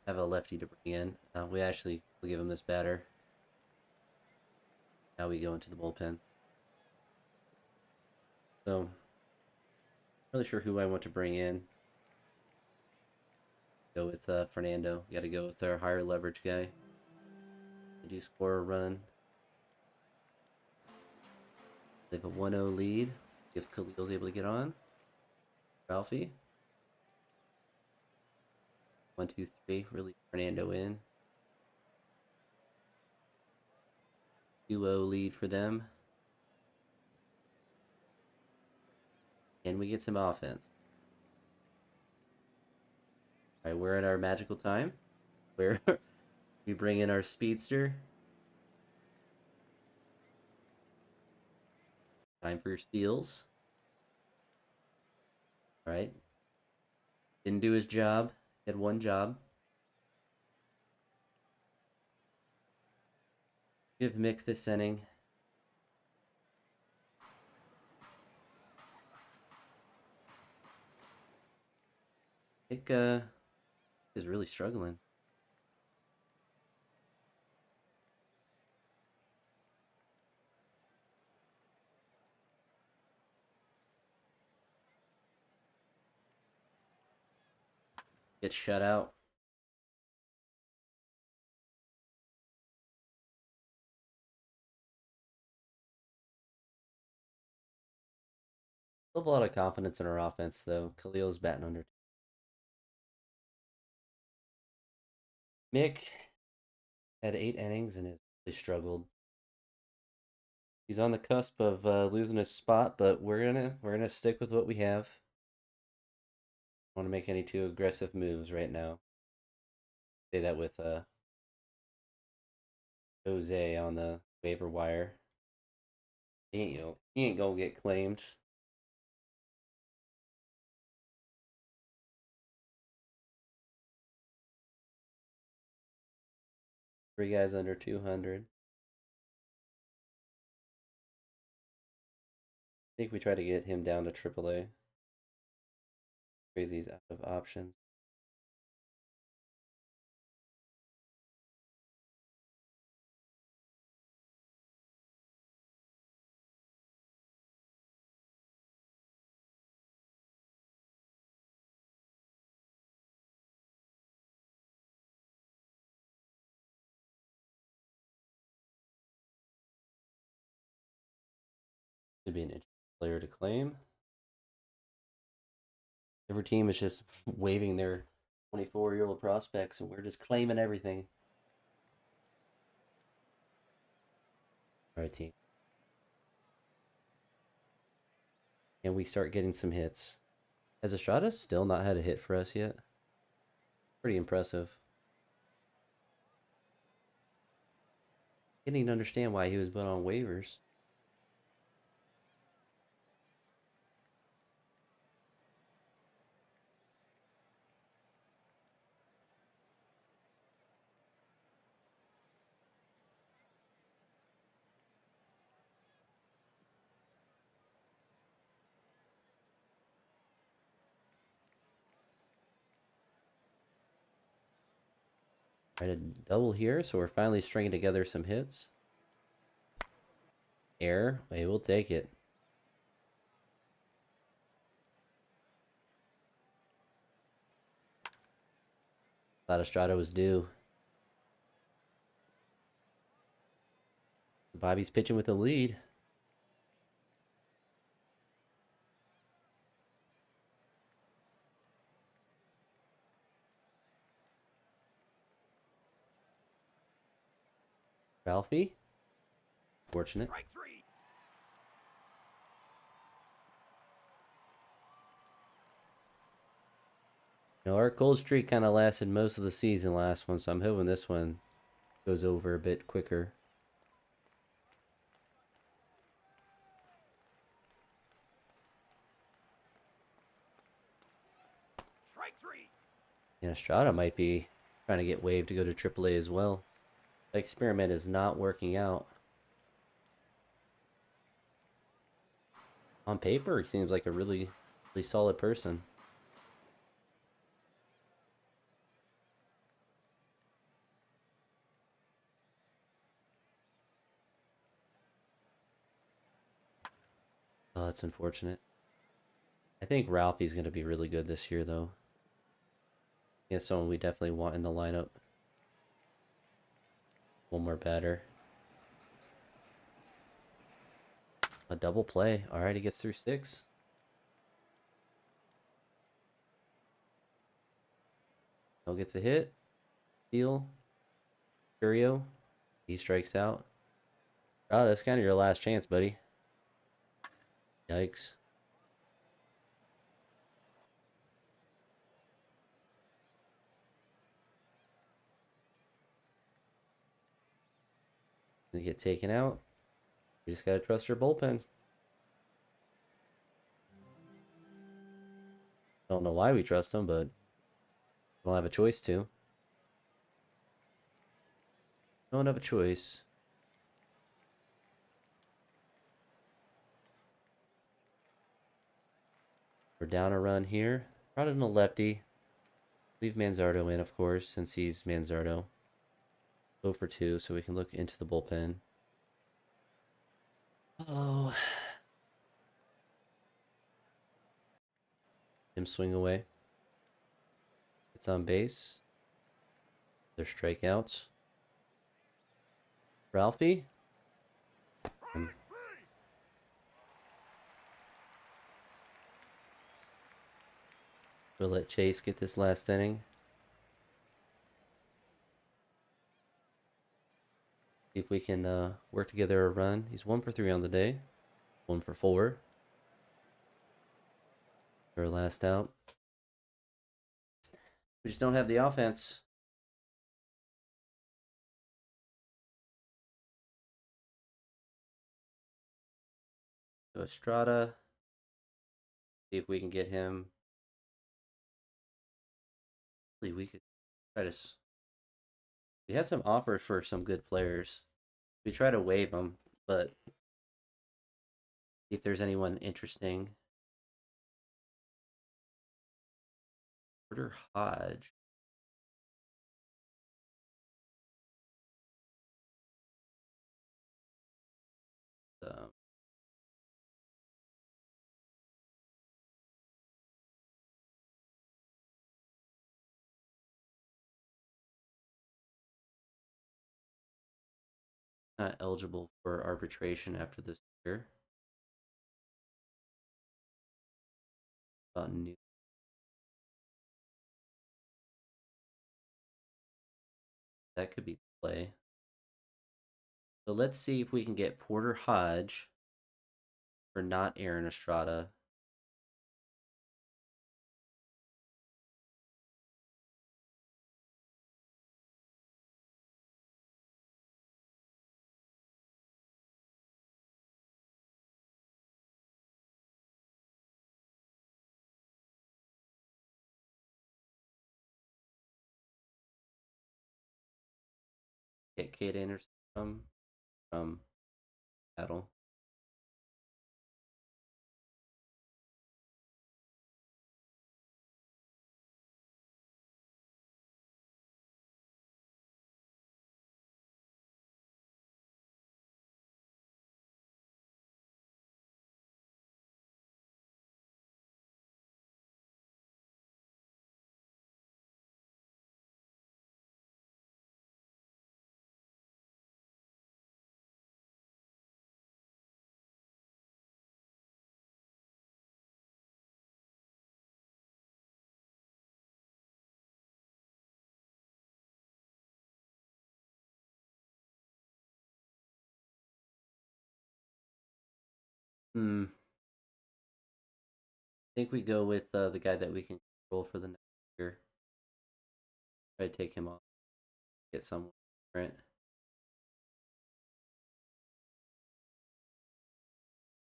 Have a lefty to bring in. We actually will give him this batter. Now we go into the bullpen. So, not really sure who I want to bring in. Go with Fernando. Got to go with our higher leverage guy. They do score a run. They have a 1-0 lead. Let's see if Khalil's able to get on. Ralphie. 1, 2, 3. Really Fernando in. 2-0 lead for them. And we get some offense. All right, we're at our magical time where we bring in our speedster. Time for your steals. All right. Didn't do his job. Had one job. Give Mick this inning. Mick is really struggling. Gets shut out. Still have a lot of confidence in our offense, though. Khalil's batting under. Mick had 8 innings and has really struggled. He's on the cusp of losing his spot, but we're gonna stick with what we have. Don't want to make any too aggressive moves right now. Say that with Jose on the waiver wire. He ain't gonna get claimed. 3 guys under 200. I think we try to get him down to AAA. Crazy's out of options. Could be an interesting player to claim. Every team is just waving their 24-year-old prospects, and we're just claiming everything. All right, team. And we start getting some hits. Has Estrada still not had a hit for us yet? Pretty impressive. I didn't even understand why he was put on waivers. Right, a double here, so we're finally stringing together some hits. Error, hey, we'll take it. Thought Estrada was due. Bobby's pitching with a lead. Ralphie, fortunate. Strike three. Our cold streak kind of lasted most of the season last one, so I'm hoping this one goes over a bit quicker. Strike three. And Estrada might be trying to get waived to go to AAA as well. The experiment is not working out. On paper, he seems like a really, really solid person. Oh, that's unfortunate. I think Ralphie's going to be really good this year, though. He's someone we definitely want in the lineup. One more batter. A double play. All right, he gets through 6. He'll gets a hit. Steal. Curio. He strikes out. Oh, that's kind of your last chance, buddy. Yikes. Gonna get taken out. We just gotta trust our bullpen. Don't know why we trust them, but we'll have a choice to. Don't have a choice. We're down a run here. Brought in a lefty. Leave Manzardo in, of course, since he's Manzardo. 0 for 2, so we can look into the bullpen. Oh. Him swing away. It's on base. There's strikeouts. Ralphie? We'll let Chase get this last inning. See if we can work together a run. He's 1 for 3 on the day. 1 for 4. For our last out. We just don't have the offense. So Estrada. See if we can get him. We could try to. We had some offers for some good players. We try to waive them, but see if there's anyone interesting. Porter Hodge. Um, Not eligible for arbitration after this year. about new. That could be play. So let's see if we can get Porter Hodge for not Aaron Estrada. Get Kate Anderson from Battle. I think we go with the guy that we can control for the next year. Try to take him off, get someone different.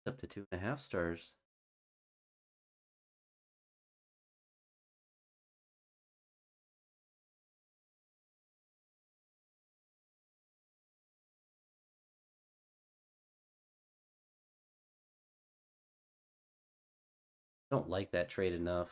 Up to 2.5 stars. Don't like that trade enough.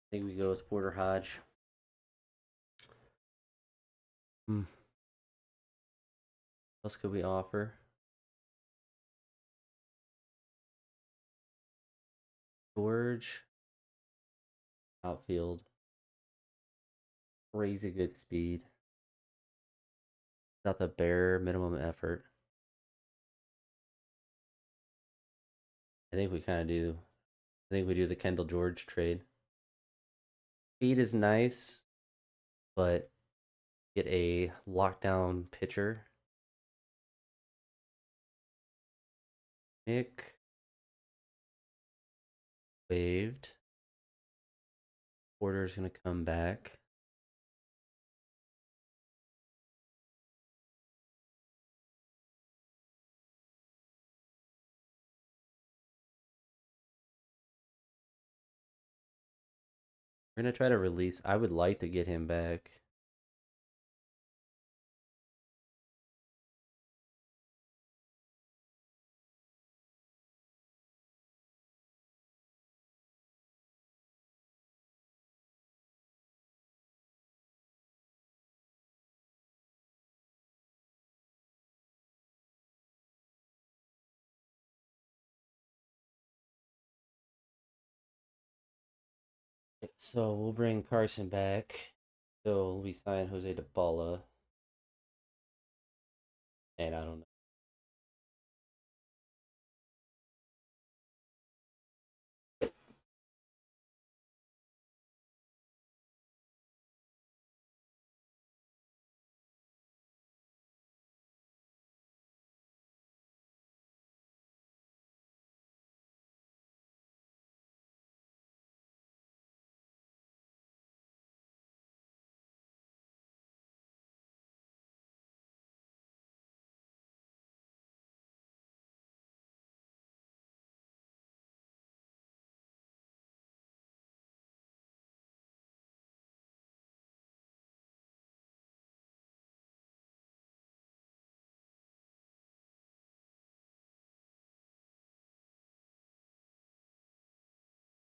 I think we go with Porter Hodge. What else could we offer? George, outfield, crazy good speed. Not the bare minimum effort. I think we kind of do. I think we do the Kendall George trade. Speed is nice, but get a lockdown pitcher. Nick waived. Porter's gonna come back. We're gonna try to release. I would like to get him back. So we'll bring Carson back. So we sign Jose DePaula. And I don't know.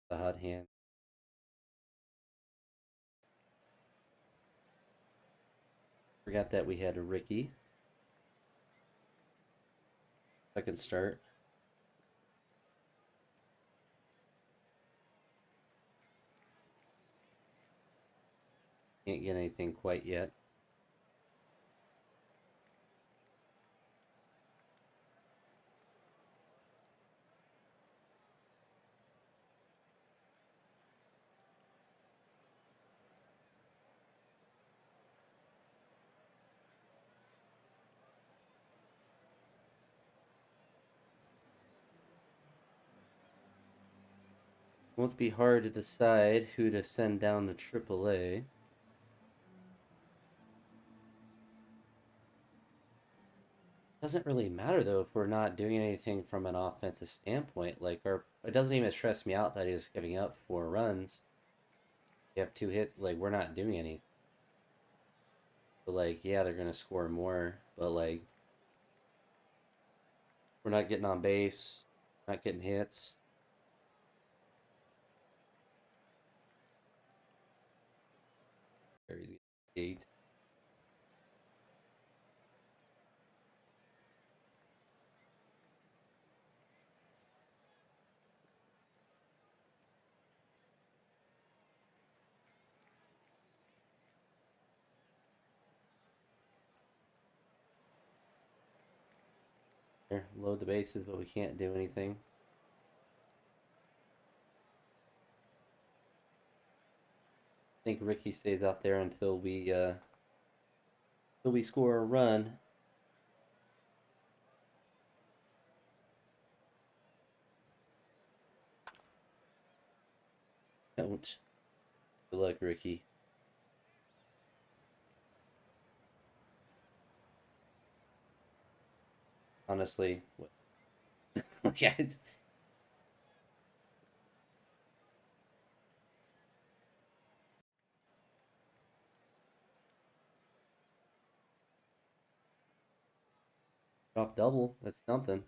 The hot hand. Forgot that we had a Ricky. Second start. Can't get anything quite yet. Won't be hard to decide who to send down to AAA. Doesn't really matter though if we're not doing anything from an offensive standpoint. Like, it doesn't even stress me out that he's giving up 4 runs. You have 2 hits. Like, we're not doing anything. But like, yeah, they're gonna score more. But like, we're not getting on base, not getting hits. There he's getting 8. There, load the bases, but we can't do anything. I think Ricky stays out there until we score a run. Don't. Good luck, Ricky. Honestly, what? Yeah, drop double. That's something.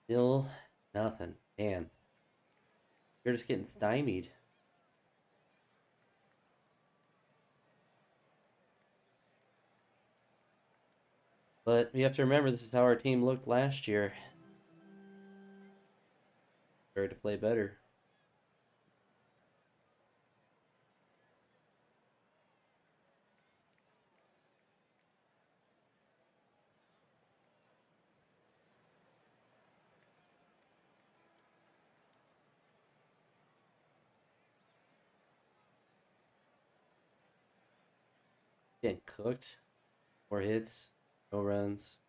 Still nothing. Man, you're just getting stymied. But we have to remember this is how our team looked last year. Try to play better. Getting cooked. 4 hits, no runs.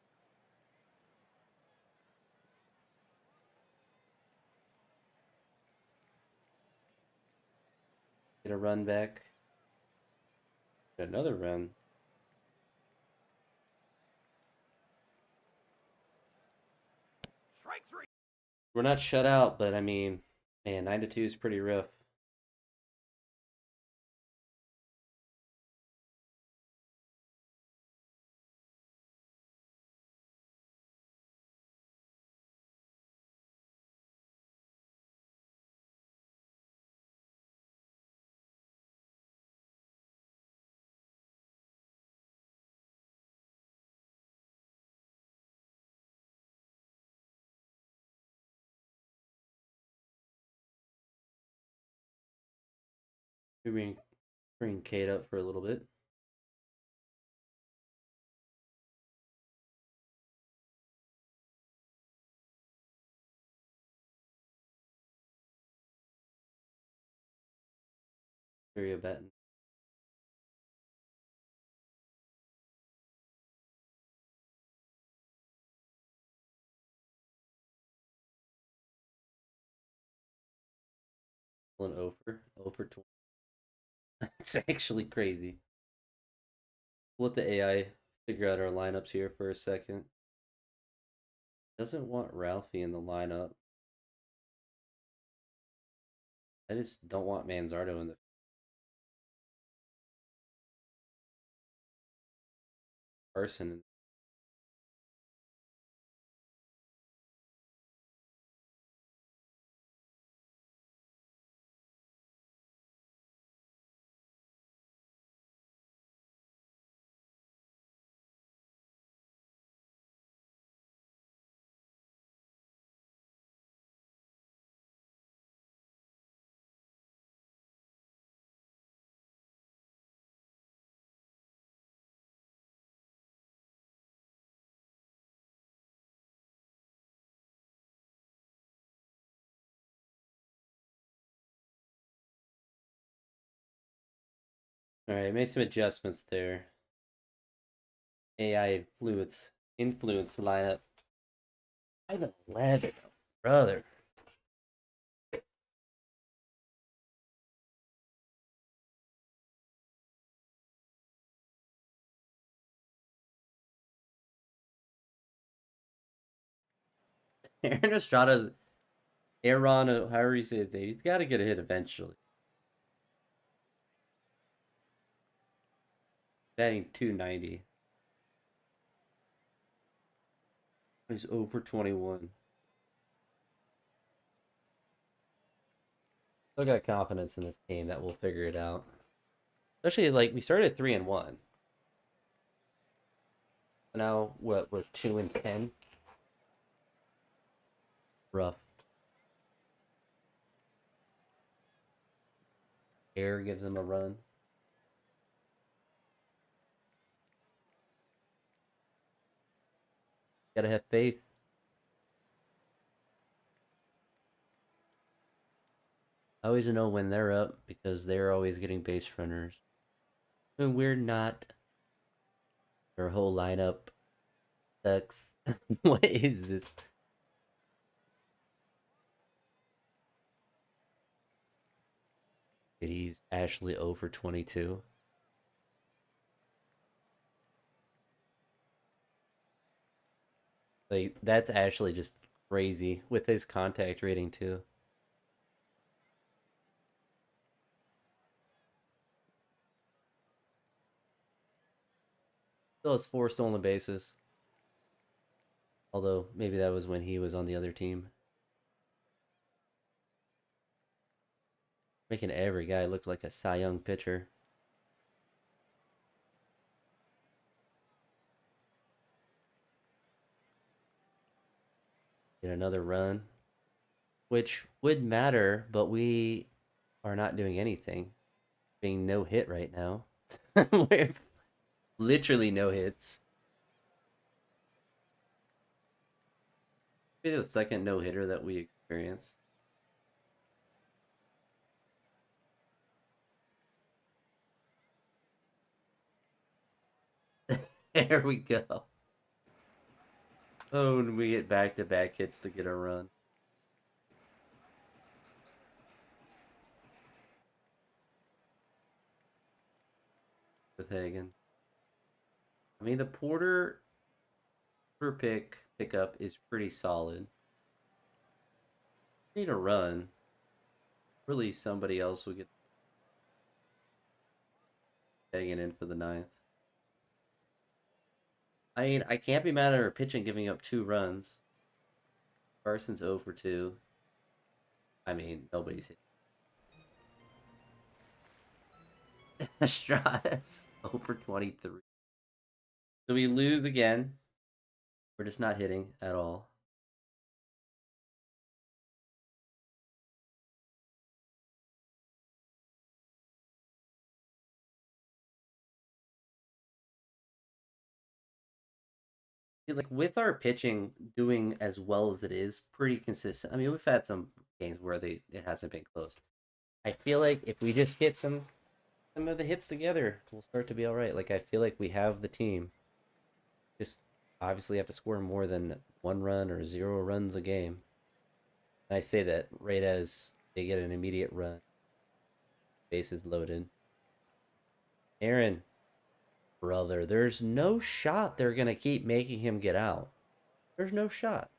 Get a run back. Get another run. Strike 3. We're not shut out, but I mean, man, 9-2 is pretty rough. We bring Kate up for a little bit. Area betting. An over 20. It's actually crazy. We'll let the AI figure out our lineups here for a second. Doesn't want Ralphie in the lineup. I just don't want Manzardo in the. Carson. All right, made some adjustments there. AI influence the lineup. 5-11, brother. Aaron Estrada's Aaron, however you say his name, he's got to get a hit eventually. Batting 290. He's over 21. Still got confidence in this team that we'll figure it out. Especially like we started 3-1. Now what? We're 2-10. Rough. Air gives him a run. Gotta have faith. I always know when they're up because they're always getting base runners. And we're not. Their whole lineup sucks. What is this? He's Ashley over 22. Like that's actually just crazy with his contact rating too. Still has 4 stolen bases. Although maybe that was when he was on the other team. Making every guy look like a Cy Young pitcher. Get another run, which would matter, but we are not doing anything. Being no hit right now. We're literally no hits. Maybe the second no hitter that we experience. There we go. Oh, and we get back to back hits to get a run. With Hagen. I mean, the Porter per pickup is pretty solid. Need a run. Really, somebody else would get Hagen in for the ninth. I mean, I can't be mad at her pitching giving up 2 runs. Carson's 0 for 2. I mean, nobody's hit. Estrada's 0 for 23. So we lose again. We're just not hitting at all. Like with our pitching doing as well as it is, pretty consistent. I mean, we've had some games where it hasn't been close. I feel like if we just get some of the hits together, we'll start to be all right. Like I feel like we have the team. Just obviously have to score more than 1 run or 0 runs a game. I say that right as they get an immediate run, bases loaded. Aaron, brother, there's no shot they're gonna keep making him get out. There's no shot.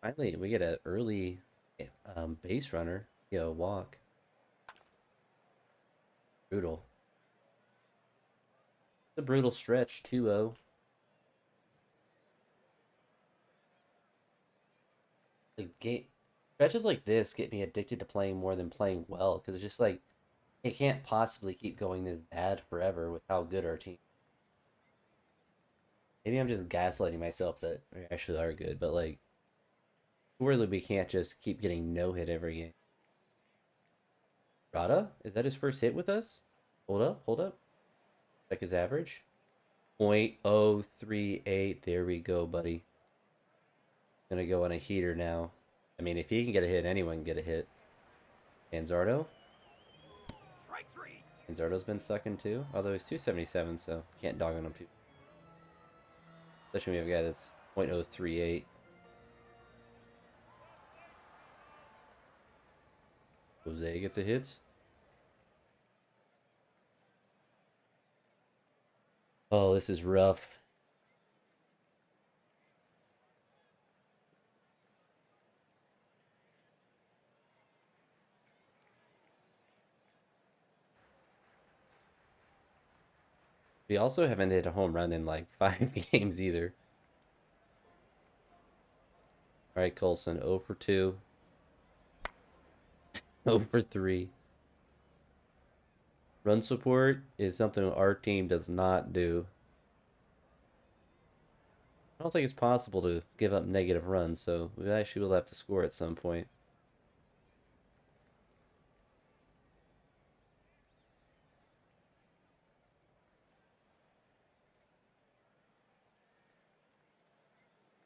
Finally, we get an early base runner. Yeah, walk. Brutal. a brutal stretch, 2-0. Like stretches like this get me addicted to playing more than playing well because it's just like it can't possibly keep going this bad forever with how good our team. Maybe I'm just gaslighting myself that we actually are good, but like surely we can't just keep getting no hit every game. Rada, is that his first hit with us? Hold up, hold up. Check his average. 0.038. There we go, buddy. Gonna go on a heater now. I mean, if he can get a hit, anyone can get a hit. Anzardo? Strike three. Anzardo's been sucking too, although he's 277, so can't dog on him too. Especially when we have a guy that's 0.038. Jose gets a hit. Oh, this is rough. We also haven't hit a home run in like 5 games either. All right, Colson, 0 for 2, 0 for 3. Run support is something our team does not do. I don't think it's possible to give up negative runs, so we actually will have to score at some point.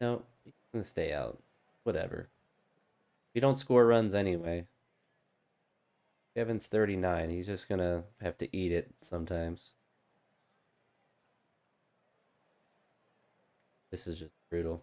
No, he's gonna stay out. Whatever. We don't score runs anyway. Kevin's 39. He's just gonna have to eat it sometimes. This is just brutal.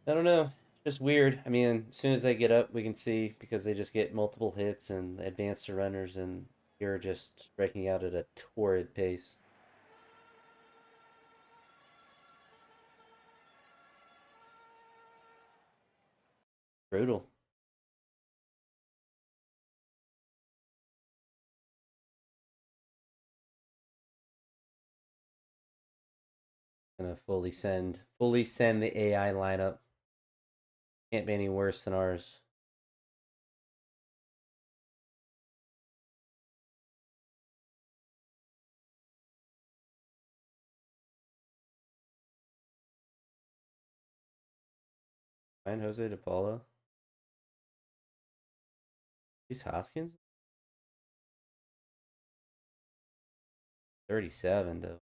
I don't know. Just weird. I mean, as soon as they get up, we can see because they just get multiple hits and advance to runners, and you're just striking out at a torrid pace. Brutal. Gonna fully send the AI lineup. Can't be any worse than ours. Ryan Jose De Paula. He's Hoskins. 37 though.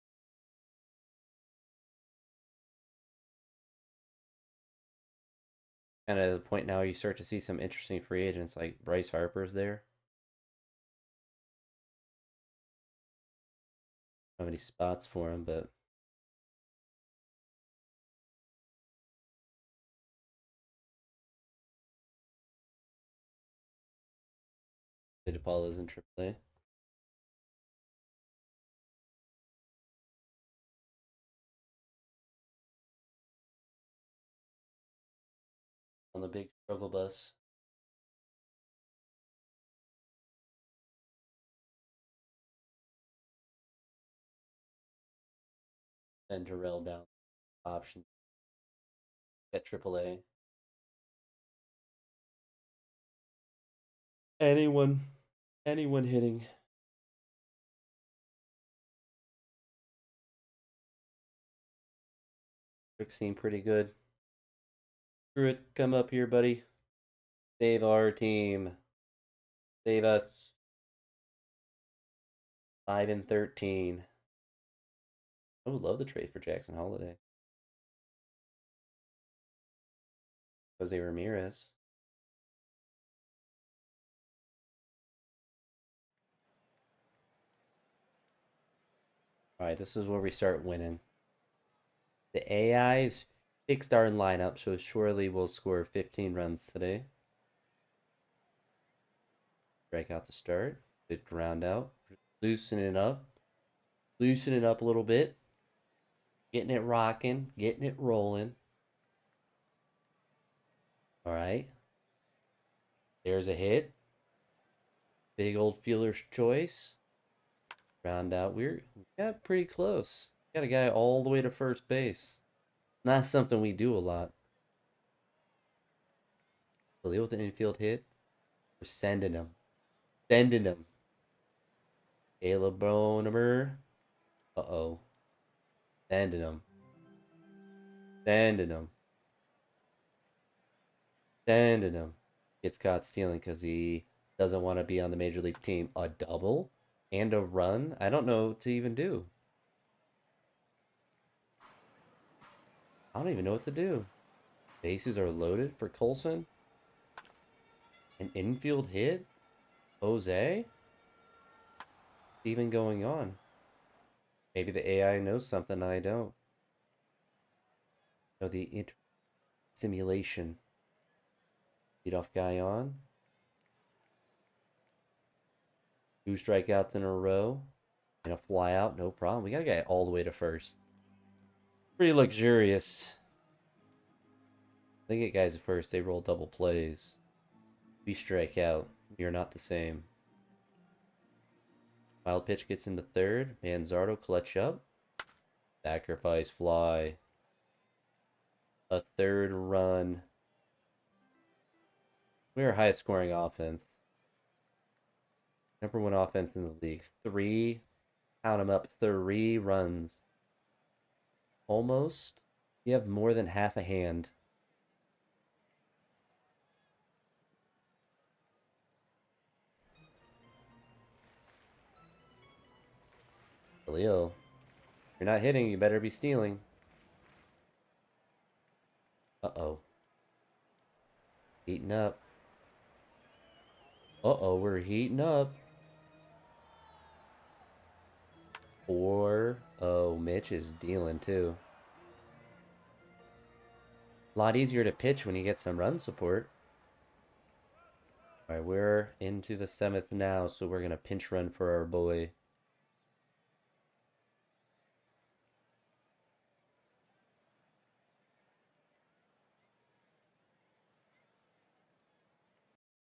Kind of the point now you start to see some interesting free agents like Bryce Harper's there. Don't have any spots for him, but De Paula's in AAA. On the big struggle bus. Send Jarrell down. Option at AAA. Anyone hitting. Rick seemed pretty good. Screw it, come up here, buddy. Save our team. Save us. 5-13. I would love the trade for Jackson Holiday. Jose Ramirez. All right, this is where we start winning. The AI's Big star in lineup, so surely we'll score 15 runs today. Strike out to start. Good ground out. Loosen it up. Loosen it up a little bit. Getting it rocking. Getting it rolling. All right. There's a hit. Big old fielder's choice. Ground out. We got pretty close. Got a guy all the way to first base. Not something we do a lot. Khalil with an infield hit. We're sending him. Sending him. Caleb Bonemer. Uh-oh. Sending him. Sending him. Sending him. Gets caught stealing because he doesn't want to be on the major league team. A double and a run? I don't know what to even do. I don't even know what to do. Bases are loaded for Colson. An infield hit? Jose? What's even going on? Maybe the AI knows something I don't. No, the simulation. Leadoff guy on. 2 strikeouts in a row. And a fly out, no problem. We got a guy all the way to first. Pretty luxurious. They get guys at first, they roll double plays. We strike out. We are not the same. Wild pitch gets into third. Manzardo clutch up. Sacrifice fly. A third run. We are highest scoring offense. Number 1 offense in the league. 3, count them up, 3 runs. Almost. You have more than half a hand. Leo, if you're not hitting, you better be stealing. Uh-oh. Heating up. Uh-oh, we're heating up. 4. Oh, Mitch is dealing too. A lot easier to pitch when you get some run support. All right, we're into the 7th now, so we're going to pinch run for our boy.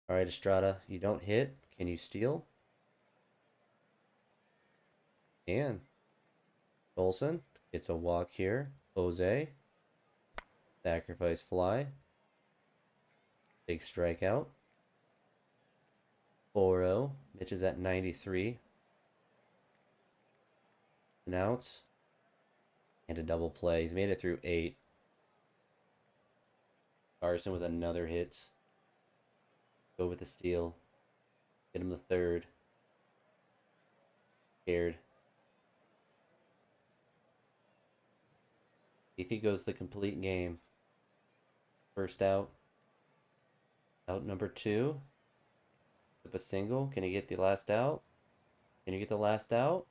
All right, Estrada, you don't hit. Can you steal? Can. Olson gets a walk here. Jose. Sacrifice fly. Big strikeout. 4-0. Mitch is at 93. An out. And a double play. He's made it through 8. Carson with another hit. Go with the steal. Get him the third. Scared. If he goes the complete game. First out. Out number 2. Up a single. Can he get the last out? Can you get the last out?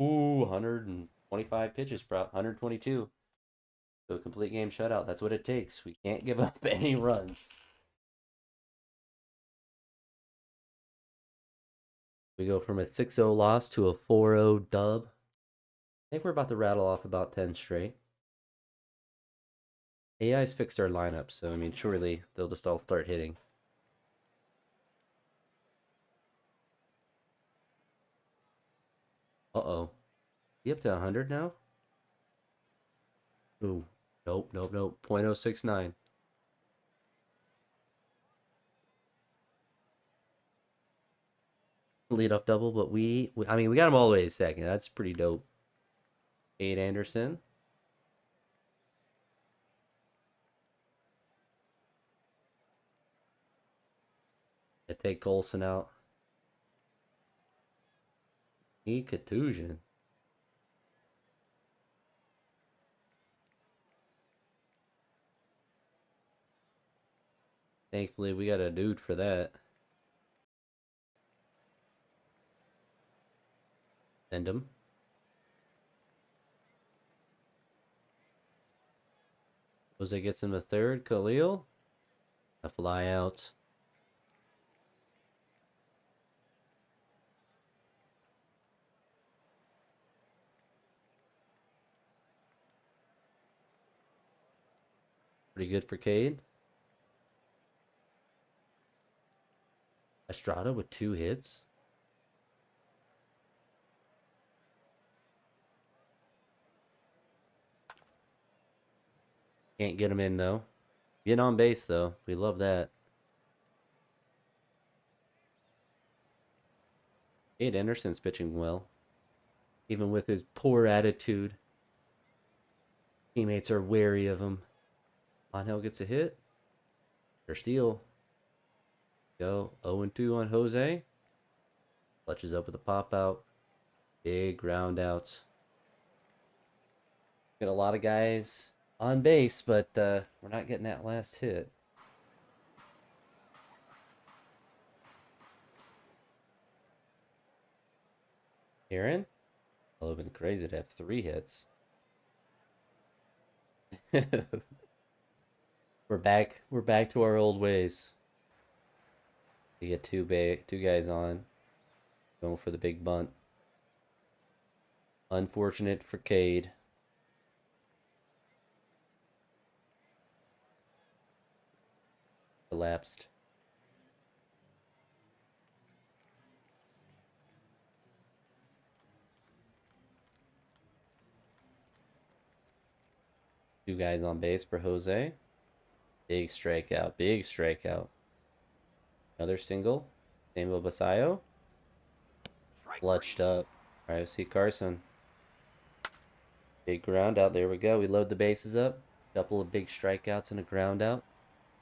Ooh, 125 pitches, 122. So complete game shutout. That's what it takes. We can't give up any runs. We go from a 6-0 loss to a 4-0 dub. I think we're about to rattle off about 10 straight. AI's fixed our lineup, so I mean, surely they'll just all start hitting. Uh-oh. You up to 100 now? Ooh. Nope, nope, nope. 0.069. Lead off double, but I mean, we got him all the way to second. That's pretty dope. 8 Anderson. I take Colson out. Knee contusion. Thankfully, we got a dude for that. Send him. Jose gets him the third. Khalil. A fly out. Pretty good for Cade. Estrada with 2 hits. Can't get him in, though. Get on base, though. We love that. Cade Anderson's pitching well. Even with his poor attitude, teammates are wary of him. Monhill gets a hit. Or steal. Go 0-2 on Jose. Clutches up with a pop out. Big ground out. Got a lot of guys on base, but we're not getting that last hit. Aaron? That would have been crazy to have 3 hits. We're back. We're back to our old ways. We get two guys on, going for the big bunt. Unfortunate for Cade. Collapsed. Two guys on base for Jose. Big strikeout. Big strikeout. Another single. Samuel Basayo. Clutched up. All right, see Carson. Big ground out. There we go. We load the bases up. Couple of big strikeouts and a ground out.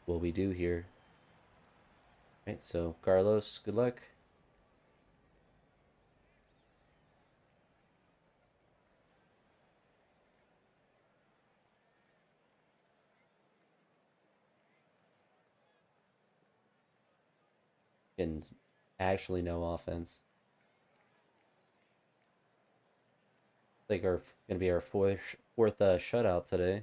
What we do here. All right, so Carlos, good luck. And actually no offense. Like our gonna be our fourth shutout today.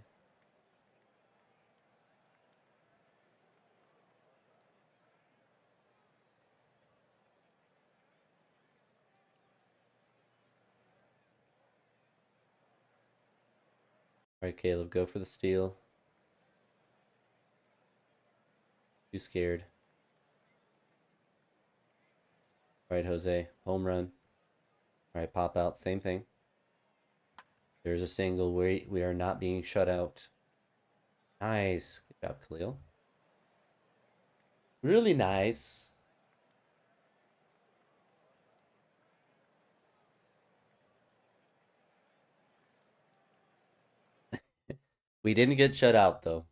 All right, Caleb, go for the steal. Too scared. All right, Jose, home run. All right, pop out, same thing. There's a single. We are not being shut out. Nice. Good job, Khalil. Really nice. We didn't get shut out, though.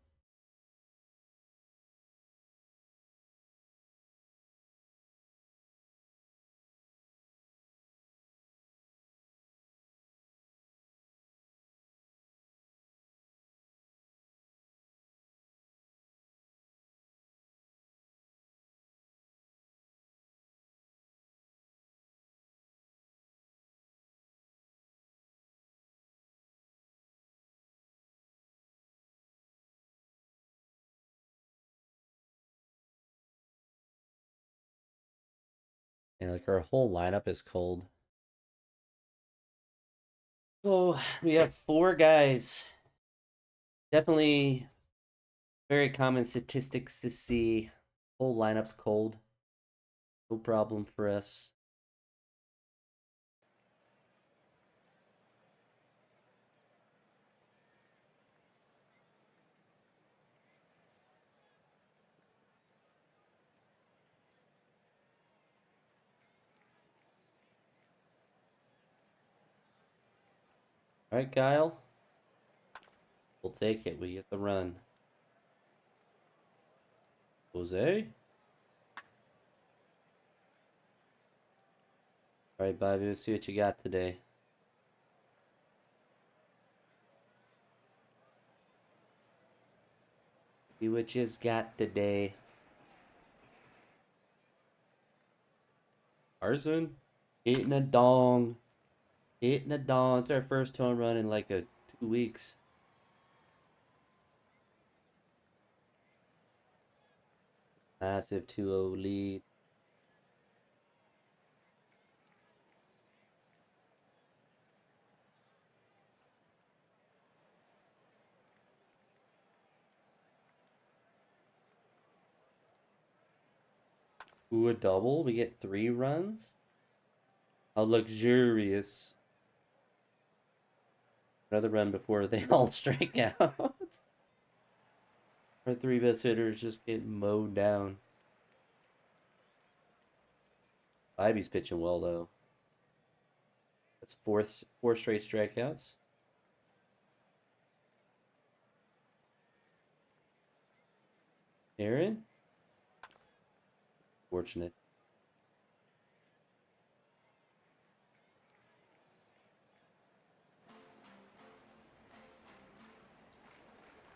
And like our whole lineup is cold. Oh, we have 4 guys. Definitely very common statistics to see. Whole lineup cold. No problem for us. All right, Kyle. We'll take it. We get the run. Jose. All right, Bobby. Let's see what you got today. See what you's got today. Carson. Hitting a dong. Hitting a dong. It's our first home run in like 2 weeks. Massive 2-0 lead. Ooh, a double. We get 3 runs. How luxurious. Another run before they all strike out. Our 3 best hitters just get mowed down. Ivy's pitching well, though. That's four straight strikeouts. Aaron? Fortunate.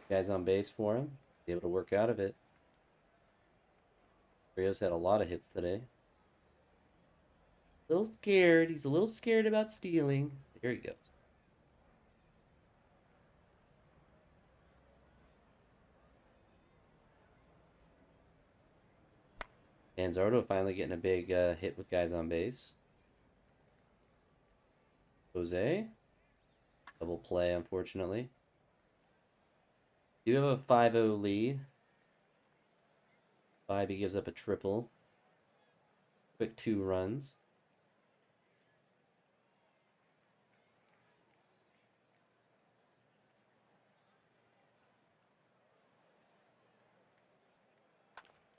Guys on base for him. Be able to work out of it. Rios had a lot of hits today. A little scared. He's a little scared about stealing. There he goes. Manzardo finally getting a big hit with guys on base. Jose. Double play, unfortunately. Do have a 5-0 lead. Bobby gives up a triple. Quick 2 runs.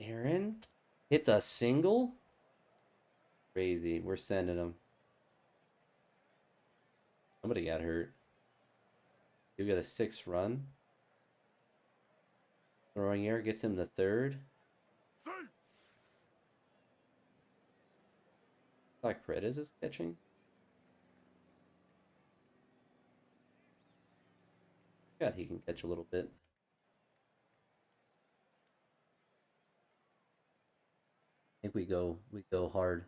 Aaron hits a single. Crazy. We're sending him. Somebody got hurt. You got a 6 run. Throwing error gets him to third. Like Paredes is catching. God, he can catch a little bit. I think we go hard.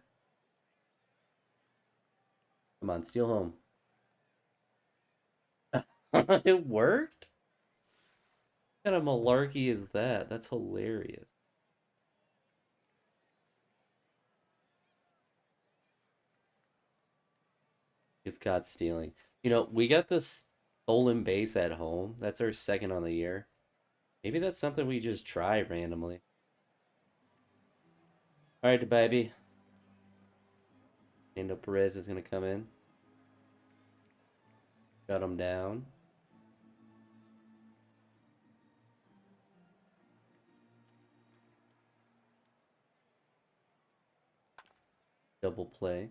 Come on, steal home. It worked? What kind of malarkey is that? That's hilarious. It's caught stealing. You know, we got this stolen base at home. That's our second on the year. Maybe that's something we just try randomly. All right, baby. Nando Perez is going to come in. Shut him down. Double play.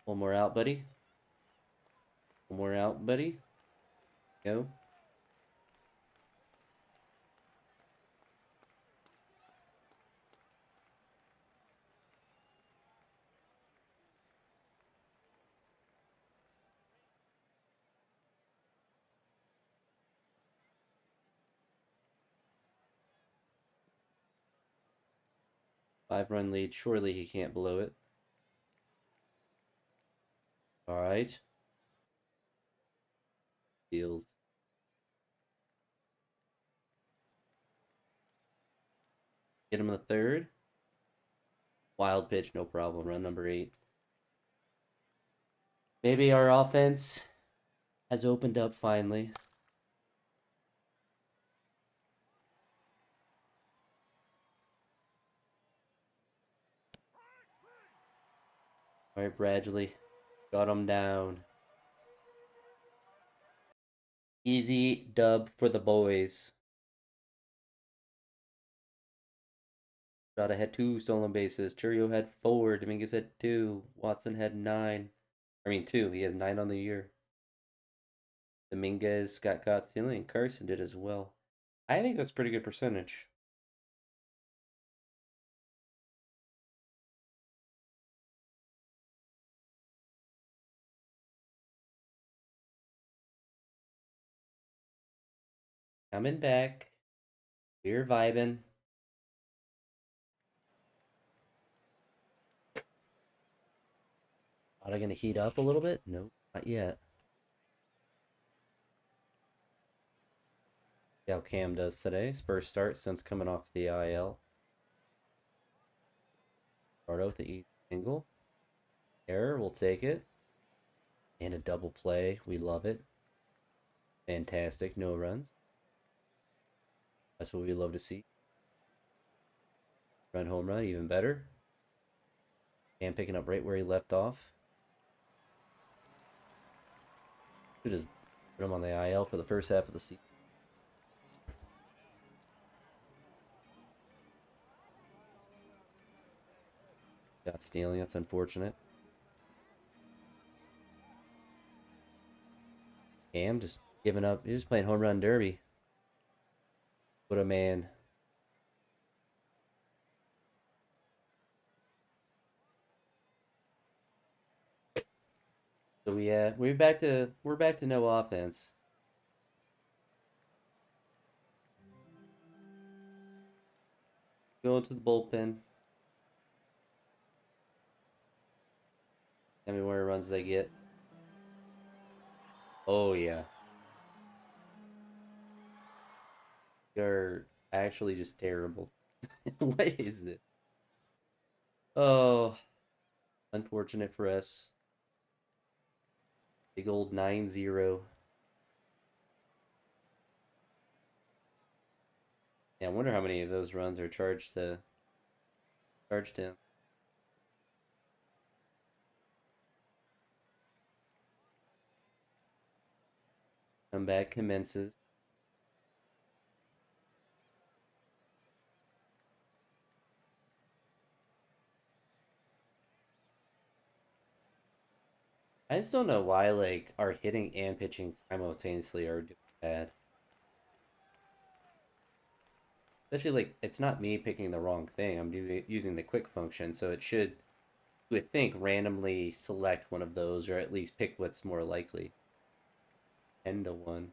One more out, buddy. One more out, buddy. Go. Five-run lead. Surely he can't blow it. All right. Deals. Get him the third. Wild pitch, no problem. Run number 8. Maybe our offense has opened up finally. All right, Bradley. Got him down. Easy dub for the boys. Jota had 2 stolen bases. Churio had 4. Dominguez had 2. Watson had 9. I mean 2. He has 9 on the year. Dominguez got caught stealing. Carson did as well. I think that's pretty good percentage. Coming back. We're vibing. Are they going to heat up a little bit? Nope, not yet. See how Cam does today. His first start since coming off the IL. Start out with the easy single. Error, we'll take it. And a double play. We love it. Fantastic. No runs. That's what we love to see. Run home run, even better. Cam picking up right where he left off. We just put him on the IL for the first half of the season. Got stealing. That's unfortunate. Cam just giving up. He's just playing home run derby. What a man. So we're back to no offense. Going to the bullpen. Tell me where runs they get. Oh yeah. You're actually just terrible. What is it? Oh, unfortunate for us. Big old 9-0. Yeah, I wonder how many of those runs are charged to him. Comeback commences. I just don't know why like our hitting and pitching simultaneously are doing bad. Especially like it's not me picking the wrong thing. I'm using the quick function, so it should, you would think, randomly select one of those or at least pick what's more likely. 10 to 1.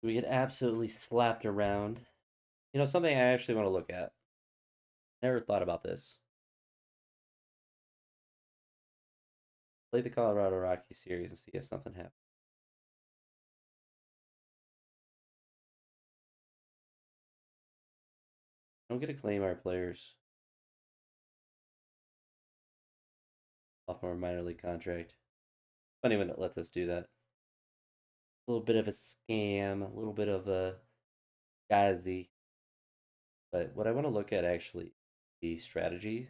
We get absolutely slapped around. Something I actually want to look at. Never thought about this. Play the Colorado Rockies series and see if something happens. Don't get to claim our players off our minor league contract. Funny when it lets us do that. A little bit of a scam, a little bit of a gazi. But what I want to look at actually, the strategy.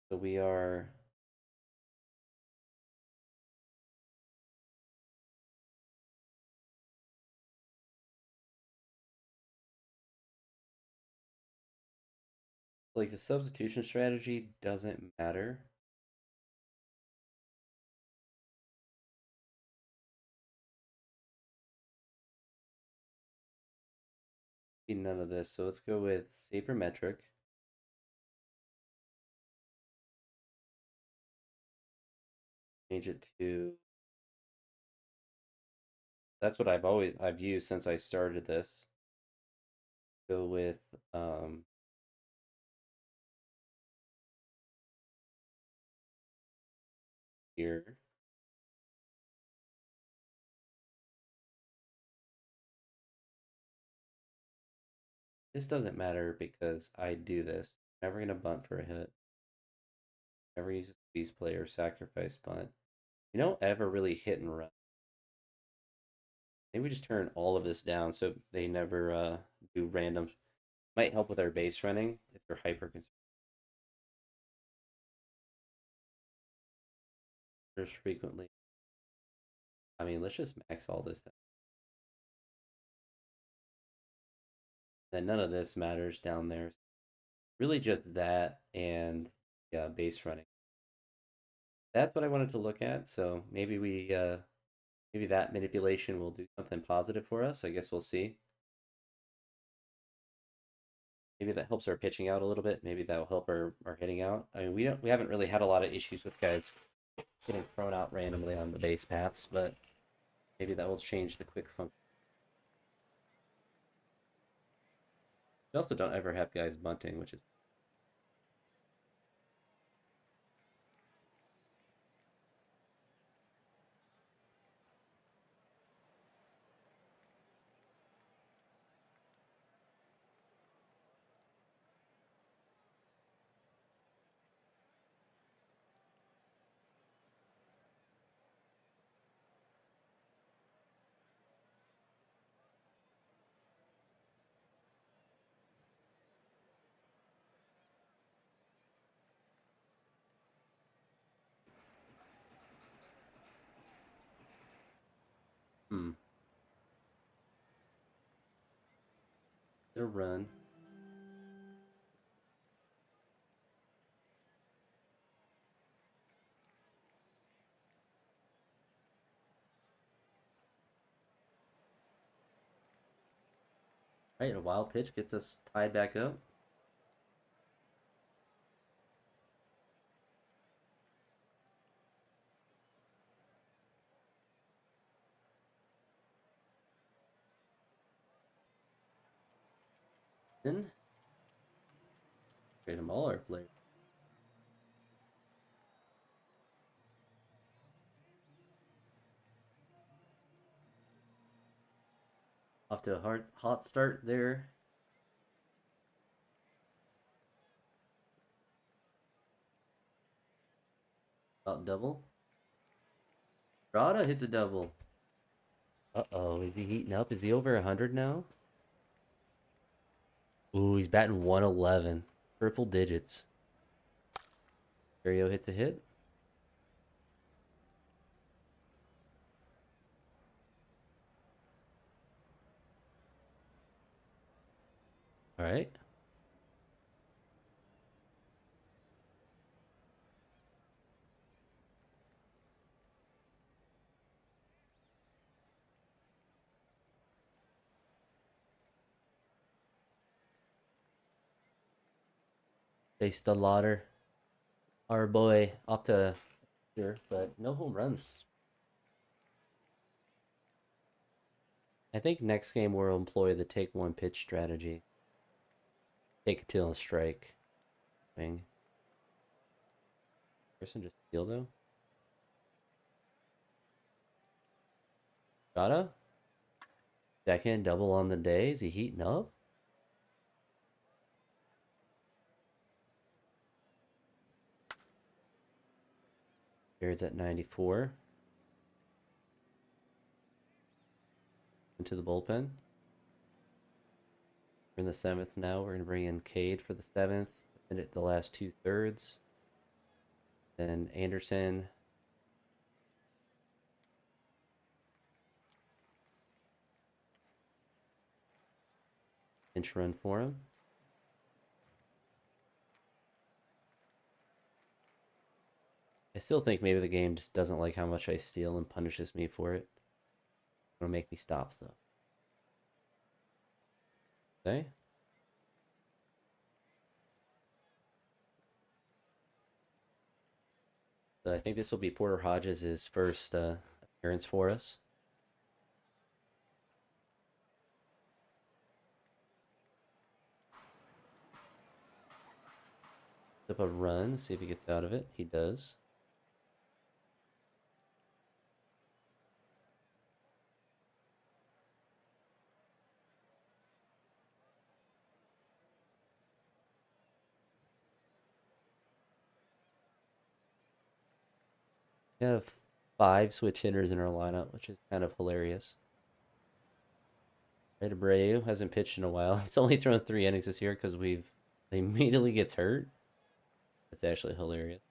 So we are like the substitution strategy doesn't matter. Be none of this. So let's go with sabermetric. Change it to, that's what I've used since I started this. Go with here. This doesn't matter because I do this. Never gonna bunt for a hit. Never use a squeeze play or sacrifice bunt. You don't ever really hit and run. Maybe we just turn all of this down so they never do random. Might help with our base running if they're hyper concerned frequently. I mean, let's just max all this out. Then none of this matters down there. Really just that and yeah, base running. That's what I wanted to look at. So maybe maybe that manipulation will do something positive for us. I guess we'll see. Maybe that helps our pitching out a little bit. Maybe that'll help our hitting out. I mean, we haven't really had a lot of issues with guys getting thrown out randomly on the base paths, but maybe that will change the quick function. We also don't ever have guys bunting, which is hmm. Their run. Right, a wild pitch gets us tied back up. Then trade them all our players. Off to a hot start there. About double. Rada hits a double. Uh-oh, is he heating up? Is he over 100 now? Ooh, he's batting 111. Triple digits. Stereo hits a hit. All right. Taste the lauder. Our boy off to sure, but no home runs. I think next game we'll employ the take one pitch strategy. Take it till a strike. Thing. Person just steal though. Gotta. Second double on the day. Is he heating up? Beard's at 94. Into the bullpen. We're in the seventh now. We're gonna bring in Cade for the seventh. And the last 2/3. Then Anderson. Pinch run for him. I still think maybe the game just doesn't like how much I steal and punishes me for it. It'll make me stop though. Okay. So I think this will be Porter Hodges' first appearance for us. Up a run, see if he gets out of it. He does. We have 5 switch hitters in our lineup, which is kind of hilarious. Right, Abreu hasn't pitched in a while. He's only thrown 3 innings this year because he immediately gets hurt. That's actually hilarious.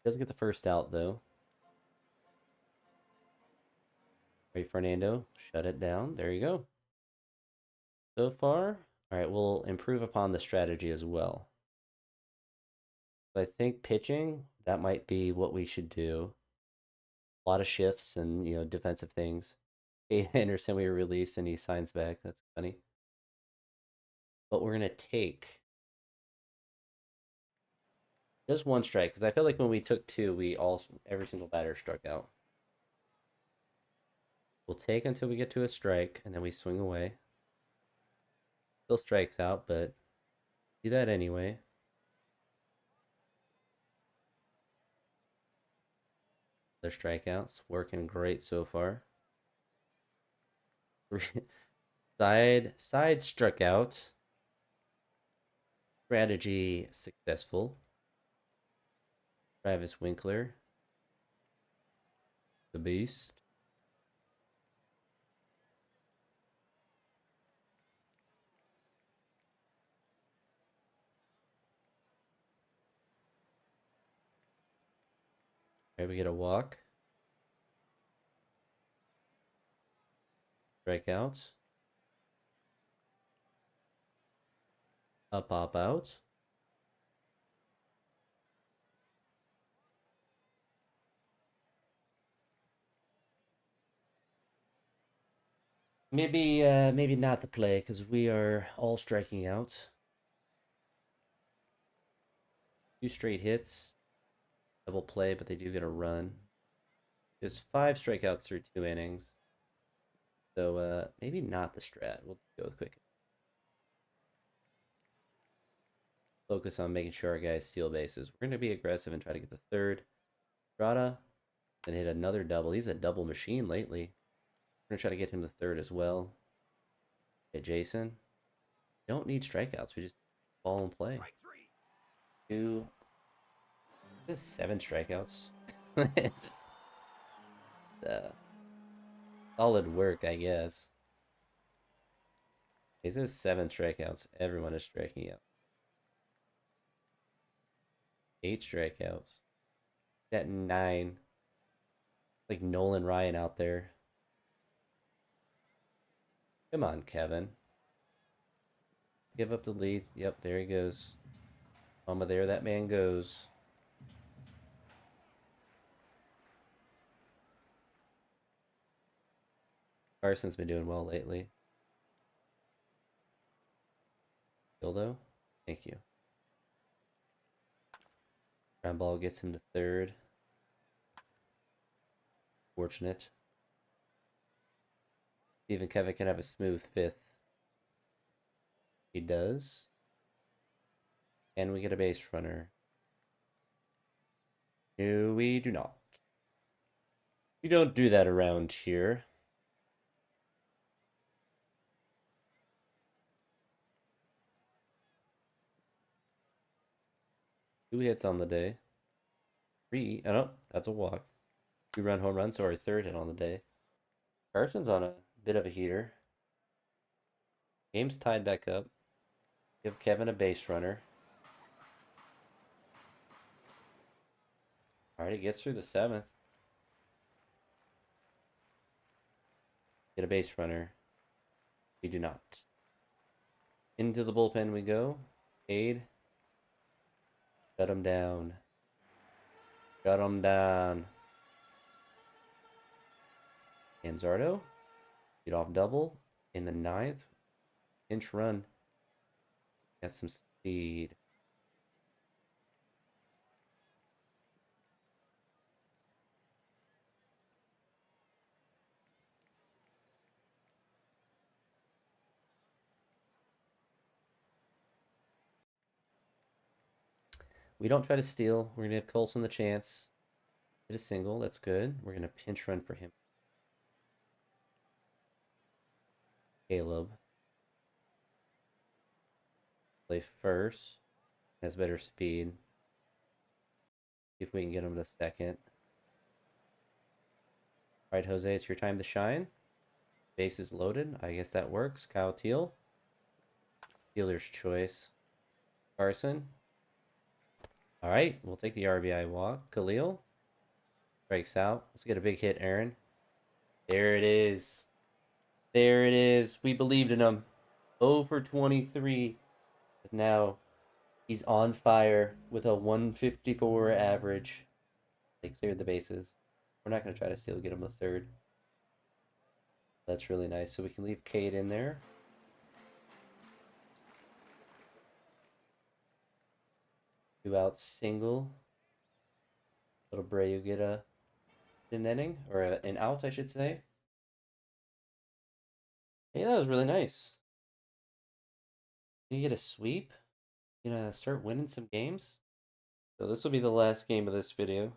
Doesn't get the first out though. Right, Fernando, shut it down. There you go. so far. All right, we'll improve upon the strategy as well. So I think pitching, that might be what we should do. A lot of shifts and, defensive things. Hey, Anderson, we released and he signs back. That's funny. But we're going to take just one strike because I feel like when we took two, every single batter struck out. We'll take until we get to a strike and then we swing away. Still strikes out, but do that anyway. Their strikeouts working great so far. Side struck out. Strategy successful. Travis Winkler, the beast. Right, we get a walk. Strikeouts. A pop out. Maybe not the play because we are all striking out. Two straight hits. Double play, but they do get a run. There's 5 strikeouts through 2 innings. So maybe not the strat. We'll go with quick. Focus on making sure our guys steal bases. We're gonna be aggressive and try to get the third. Strada, then hit another double. He's a double machine lately. We're gonna try to get him the third as well. Okay, Jason. Don't need strikeouts. We just ball and play. Strike three. Two. This 7 strikeouts. It's uh, solid work, I guess. Is this 7 strikeouts? Everyone is striking out. 8 strikeouts. At 9. Like Nolan Ryan out there. Come on, Kevin. Give up the lead. Yep, there he goes. Mama, there that man goes. Carson's been doing well lately. Dildo, thank you. Ground ball gets him to third. Fortunate. Even Kevin can have a smooth fifth. He does. And we get a base runner. No, we do not. We don't do that around here. Two hits on the day. Three. Oh, no, that's a walk. 2-run home run, so our third hit on the day. Carson's on a bit of a heater. Game's tied back up. Give Kevin a base runner. All right, he gets through the 7th. Get a base runner. We do not. Into the bullpen we go. Cade. Shut him down. Shut him down. Anzardo. Get off double in the 9th. Pinch run. Got some speed. We don't try to steal. We're gonna give Colson the chance. Hit a single. That's good. We're gonna pinch run for him. Caleb. Play first. Has better speed. See if we can get him to second. All right, Jose, it's your time to shine. Base is loaded. I guess that works. Kyle Teal. Dealer's choice. Carson. All right, we'll take the RBI walk. Khalil. Breaks out. Let's get a big hit, Aaron. There it is. There it is. We believed in him. 0 for 23. But now he's on fire with a 154 average. They cleared the bases. We're not going to try to steal, get him a third. That's really nice. So we can leave Cade in there. Two out single. Little Bray, you get an inning, or an out, I should say. Hey, that was really nice. You get a sweep. You gonna start winning some games. So this will be the last game of this video.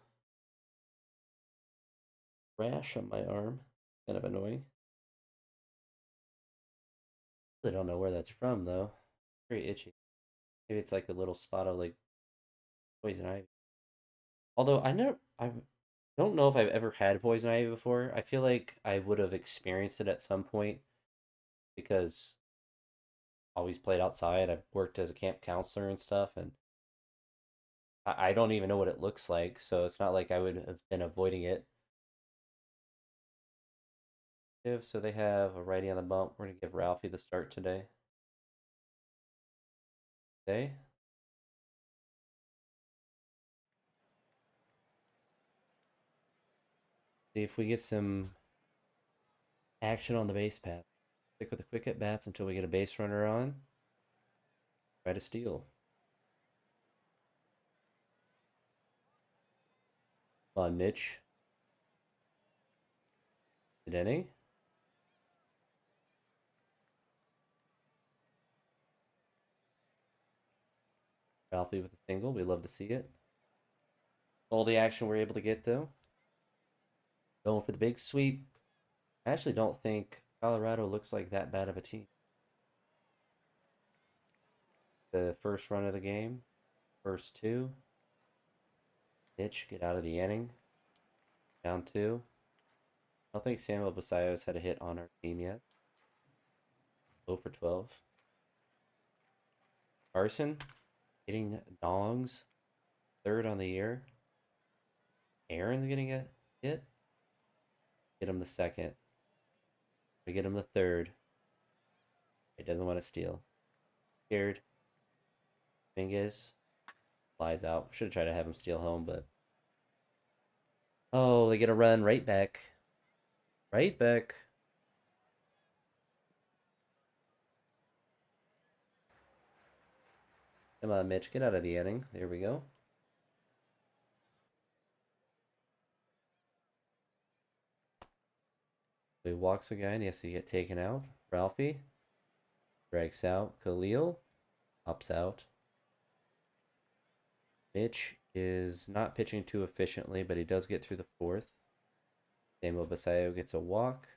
Rash on my arm. Kind of annoying. Really don't know where that's from though. Very itchy. Maybe it's like a little spot of like poison ivy. Although I don't know if I've ever had poison ivy before. I feel like I would have experienced it at some point because I always played outside. I've worked as a camp counselor and stuff, and I don't even know what it looks like. So it's not like I would have been avoiding it. So they have a righty on the bump. We're gonna give Ralphie the start today. Okay. See if we get some action on the base path. Stick with the quick at bats until we get a base runner on. Try to steal. Come on, Mitch. Did any? Ralphie with a single. We love to see it. All the action we're able to get though. Going for the big sweep. I actually don't think Colorado looks like that bad of a team. The first run of the game. First two. Mitch, get out of the inning. Down two. I don't think Samuel Basayo's had a hit on our team yet. 0 for 12. Carson getting dongs. Third on the year. Aaron's getting a hit. Get him the second. We get him the third. He doesn't want to steal. Scared. Dominguez flies out. Should have tried to have him steal home, but. Oh, they get a run right back. Right back. Come on, Mitch. Get out of the inning. There we go. He walks a guy and he has to get taken out. Ralphie strikes out. Khalil pops out. Mitch is not pitching too efficiently, but he does get through the fourth. Samuel Basayo gets a walk.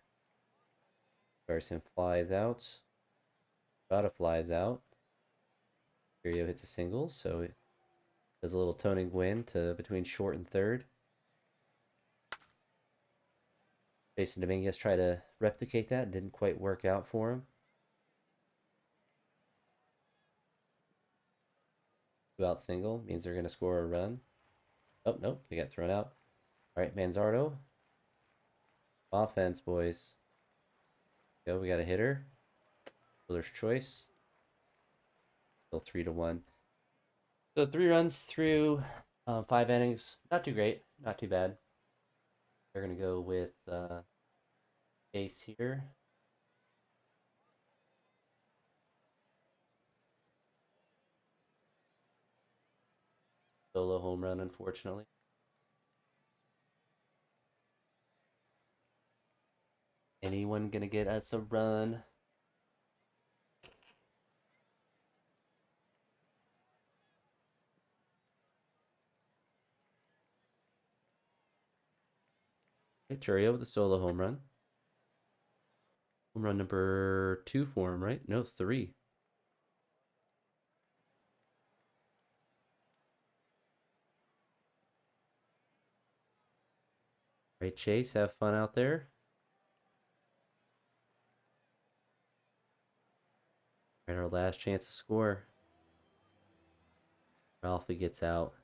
Carson flies out. Rada flies out. Curio hits a single, so it does a little toning win to between short and third. Jason Dominguez tried to replicate that. Didn't quite work out for him. Two out single means they're going to score a run. Oh, nope. They got thrown out. All right, Manzardo. Offense, boys. Go, we got a hitter. Fielder's choice. Still 3-1. So 3 runs through 5 innings. Not too great. Not too bad. They're going to go with Chase here. Solo home run, unfortunately. Anyone going to get us a run? Okay, Churio with a solo home run. Home run number 2 for him, right? No, 3. All right, Chase, have fun out there. All right, our last chance to score. Ralphie gets out.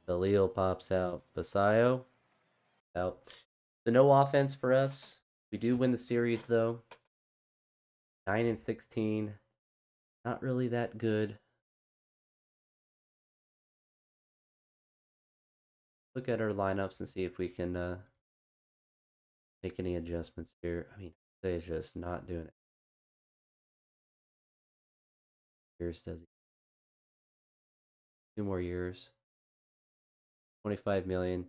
Khalil pops out. Basayo out. So no offense for us. We do win the series though. 9-16. Not really that good. Look at our lineups and see if we can make any adjustments here. I mean, Jose's just not doing it. Years does he? 2 more years. 25 million.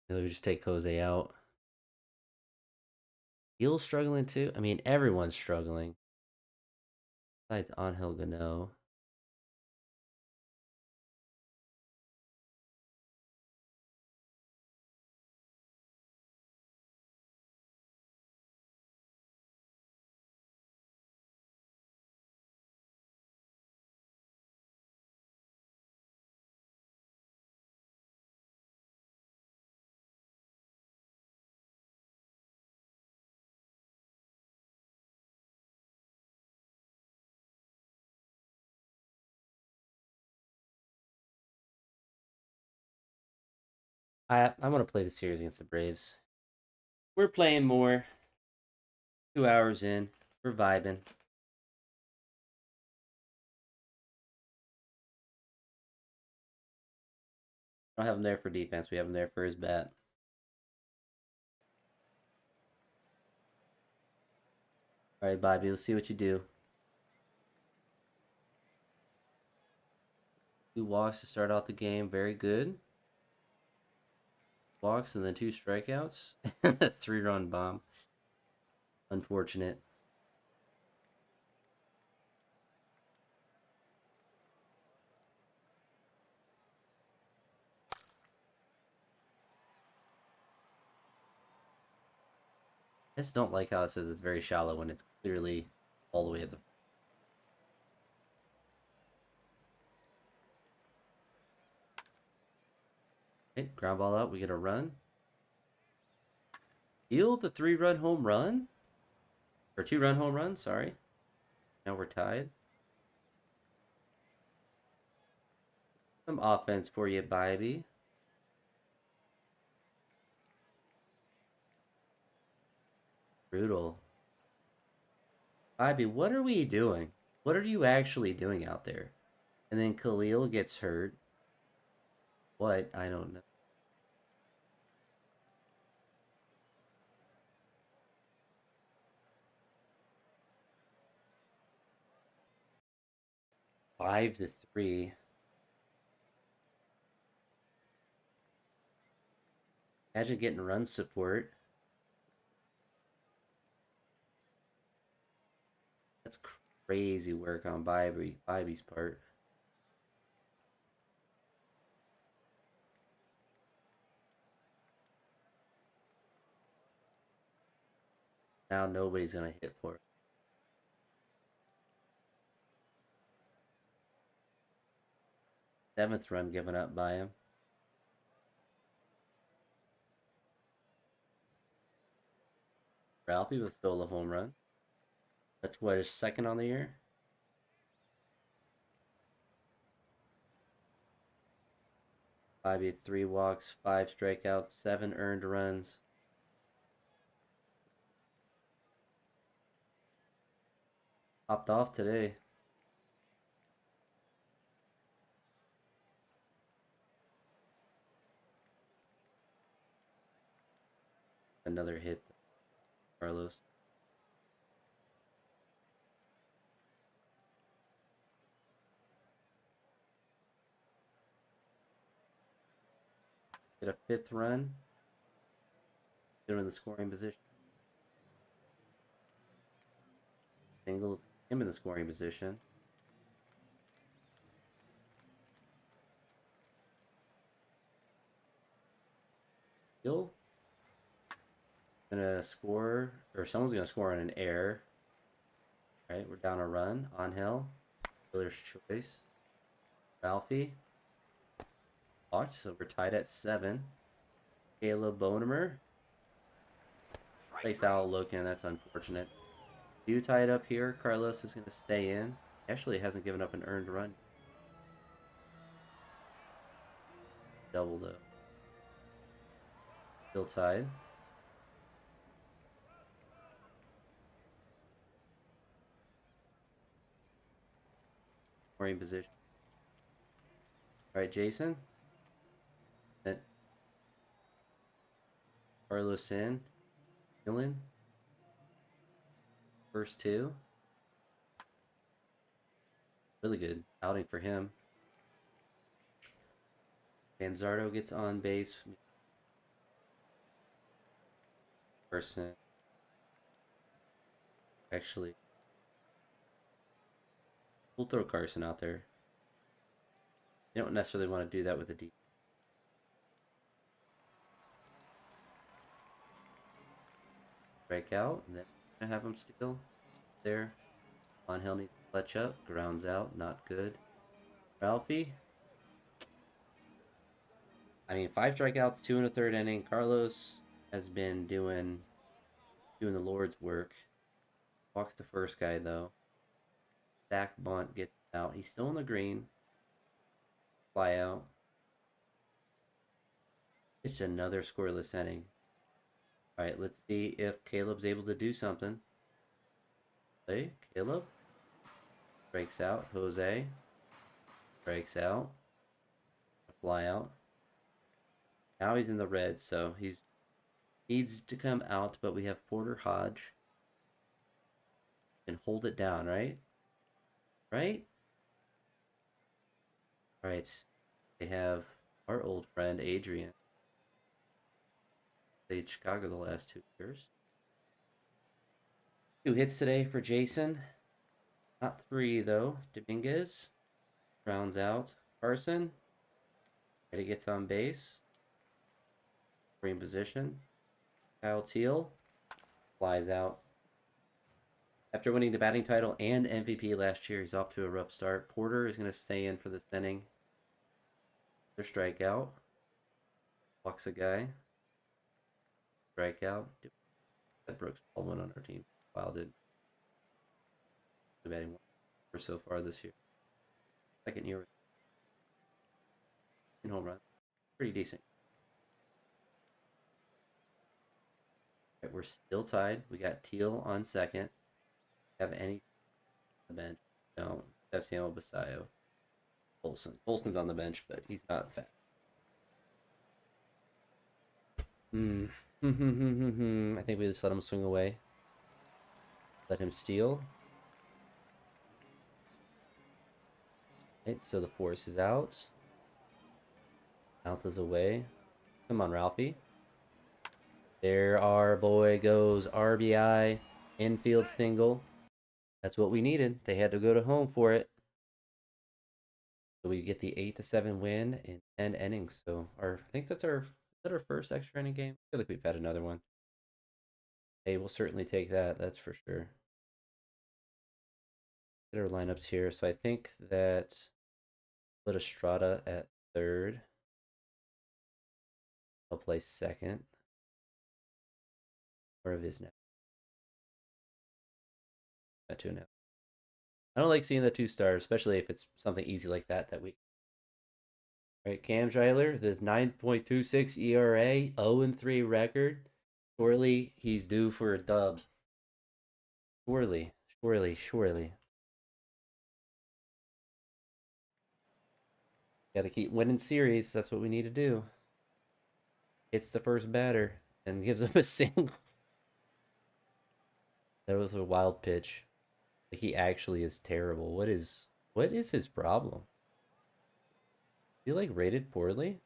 Maybe we just take Jose out. Gil's struggling too. I mean, everyone's struggling. Besides Angel Gano. I want to play the series against the Braves. We're playing more. 2 hours in. We're vibing. I don't have him there for defense. We have him there for his bat. All right, Bobby. Let's see what you do. 2 walks to start out the game. Very good. Walks and then 2 strikeouts. 3-run bomb. Unfortunate. I just don't like how it says it's very shallow when it's clearly all the way at the. Okay, ground ball out. We get a run. Heal the 3-run home run? Or 2-run home run, sorry. Now we're tied. Some offense for you, Bybee. Brutal. Bybee, what are we doing? What are you actually doing out there? And then Khalil gets hurt. What? I don't know. Five to 3. Imagine getting run support. That's crazy work on Bybee's part. Now nobody's gonna hit for it. 7th run given up by him. Ralphie with stole a home run. That's what, his second on the year? Bobby 3 walks, 5 strikeouts, 7 earned runs. Popped off today. Another hit, Carlos. Get a 5th run. They're in the scoring position. Single him in the scoring position. Still gonna score, or someone's gonna score on an error. All right, we're down a run. On hill. Killer's choice. Ralphie. Watch, so we're tied at 7. Caleb Bonemer. Place out looking, that's unfortunate. You tie it up here. Carlos is going to stay in. Actually hasn't given up an earned run. double though. Still tied. Scoring position. All right, Jason. That Carlos in. Dylan. First two. Really good outing for him. Manzardo gets on base. Person. Actually, we'll throw Carson out there. You don't necessarily want to do that with a D. Strike out. And then we're going to have him steal there. On Hill needs to clutch up. Grounds out. Not good. Ralphie. I mean, 5 strikeouts, 2 in the 3rd inning. Carlos has been doing the Lord's work. Walks the first guy though. Sack bunt gets out. He's still in the green. Fly out. It's another scoreless inning. All right, let's see if Caleb's able to do something. Hey, Caleb breaks out. Jose breaks out. Fly out. Now he's in the red, so he's needs to come out, but we have Porter Hodge. And hold it down, right? Right? All right. They have our old friend Adrian. Played Chicago the last 2 years. 2 hits today for Jason. Not 3 though. Dominguez rounds out. Carson. Ready gets on base. Green position. Kyle Teal flies out. After winning the batting title and MVP last year, he's off to a rough start. Porter is going to stay in for this inning. Their strikeout. Walks a guy. Strikeout. Had Brooks Baldwin on our team. Wild it. Batting for so far this year. Second year in home run. Pretty decent. Right, we're still tied. We got Teal on second. Have any on the bench? No. Have Samuel Basayo. Olson's on the bench, but he's not fast. I think we just let him swing away. Let him steal. Right, so the force is out. Mouth is away. Come on, Ralphie. There our boy goes. RBI. Infield single. That's what we needed. They had to go to home for it. So we get the 8-7 win in 10 innings. So I think that's our first extra inning game. I feel like we've had another one. Hey, we'll certainly take that. That's for sure. Get our lineups here. So I think that put Estrada at third. I'll play second. Or Visnet. At 2.5. I don't like seeing the 2 stars, especially if it's something easy like that week. All right, Cam Dreiler, the 9.26 ERA, 0-3 record. Surely he's due for a dub. Surely. Got to keep winning series. That's what we need to do. Hits the first batter and gives him a single. That was a wild pitch. Like he actually is terrible. What is his problem? Is he like rated poorly?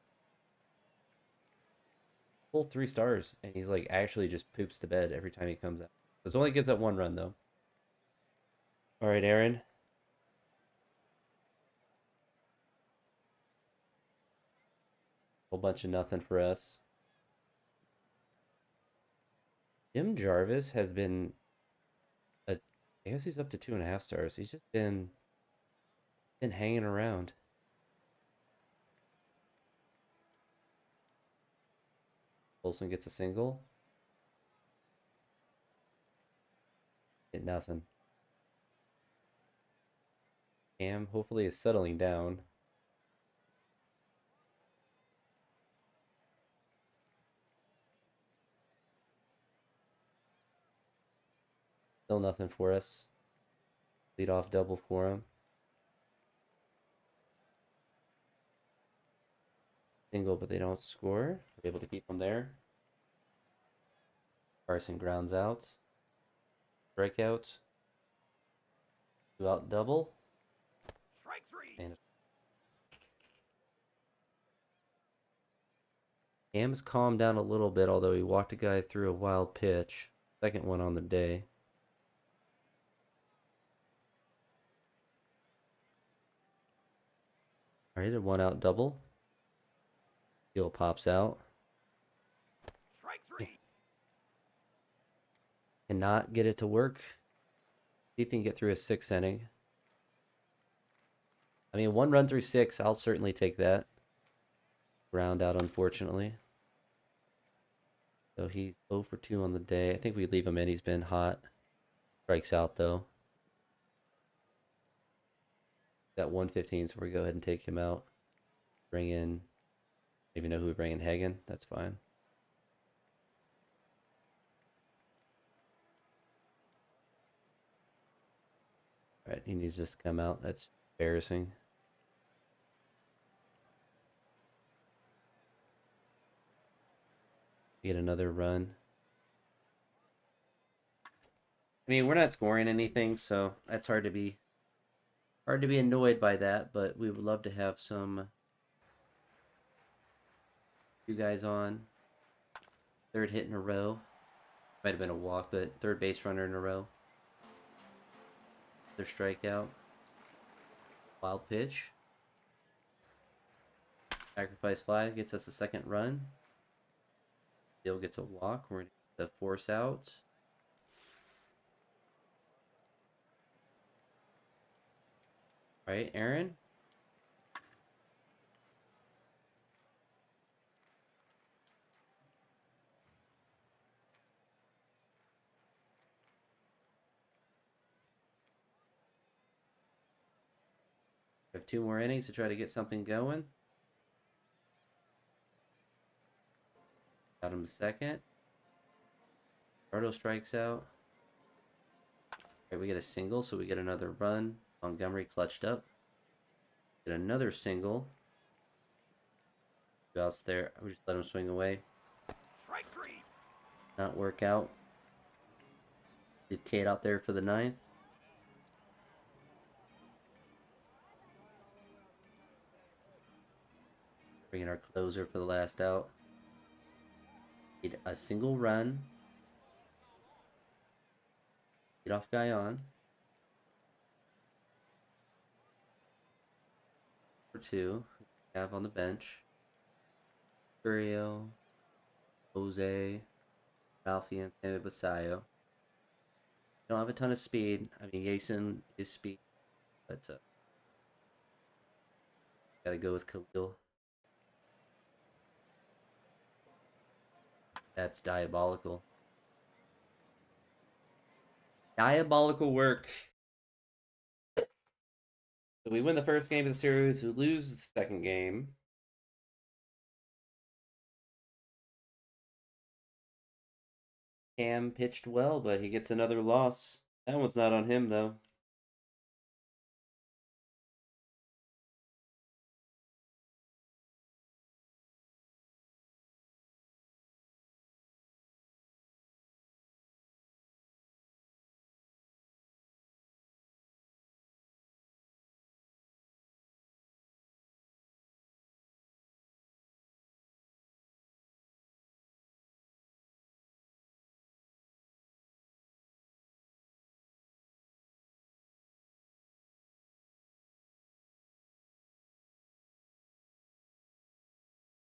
Full 3 stars, and he's like actually just poops to bed every time he comes out. It only gives up 1 run though. All right, Aaron. Whole bunch of nothing for us. Jim Jarvis has been I guess he's up to 2.5 stars. He's just been hanging around. Olson gets a single. Hit nothing. Cam hopefully is settling down. Still nothing for us. Lead off double for him. Single, but they don't score. We're able to keep them there. Carson grounds out. Strikeout. 2 out double. Strike 3. And Cam's calmed down a little bit, although he walked a guy through a wild pitch. Second one on the day. All right, a 1 out double. Deal pops out. Strike 3. Cannot get it to work. See if he can get through a 6th inning. I mean, 1 run through 6, I'll certainly take that. Ground out, unfortunately. So he's 0 for 2 on the day. I think we leave him in. He's been hot. Strikes out, though. Got 115, so we're going to go ahead and take him out. Bring in, maybe know who we bring in, Hagen. That's fine. All right, he needs to come out. That's embarrassing. Get another run. I mean, we're not scoring anything, so that's hard to be annoyed by that. But we would love to have some you guys on. 3rd hit in a row. Might have been a walk, but 3rd base runner in a row. Their strikeout. Wild pitch. Sacrifice fly gets us a 2nd run. Still gets a walk. We're going to force out. All right, Aaron. We have 2 more innings to try to get something going. Got him 2nd. Roto strikes out. All right, we get a single, so we get another run. Montgomery clutched up. Get another single. Who else there? We just let him swing away. Strike 3. Not work out. Leave Kate out there for the 9th. Bring in our closer for the last out. Need a single run. Get off guy on. For 2. We have on the bench. Curio, Jose, Ralphie, and Sammy Basayo. Don't have a ton of speed. I mean, Jason is speed, but gotta go with Khalil. That's diabolical. Diabolical work. So we win the 1st game of the series. We lose the 2nd game. Cam pitched well, but he gets another loss. That one's not on him, though.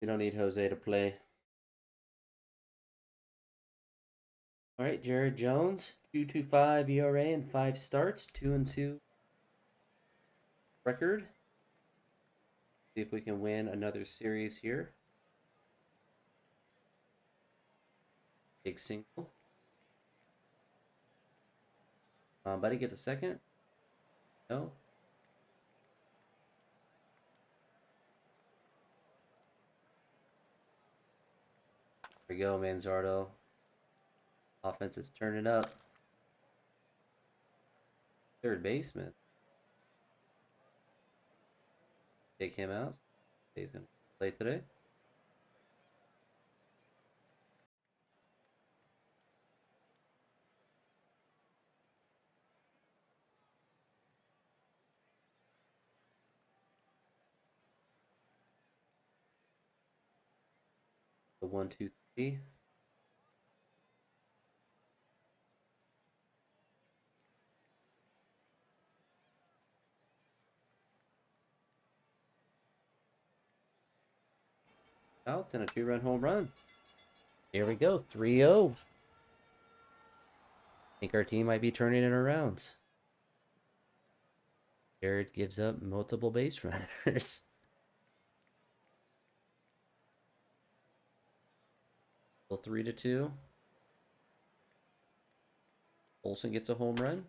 We don't need Jose to play. All right, Jared Jones, 2.25 ERA and 5 starts, 2-2 record. See if we can win another series here. Big single. Buddy, get the 2nd. No. There we go, Manzardo. Offense is turning up. third baseman. Take him out. He's going to play today. The 1-2-3. Out and a 2-run home run. Here we go, 3-0. Think our team might be turning it around. Jared gives up multiple base runners. Still 3-2. Olsen gets a home run.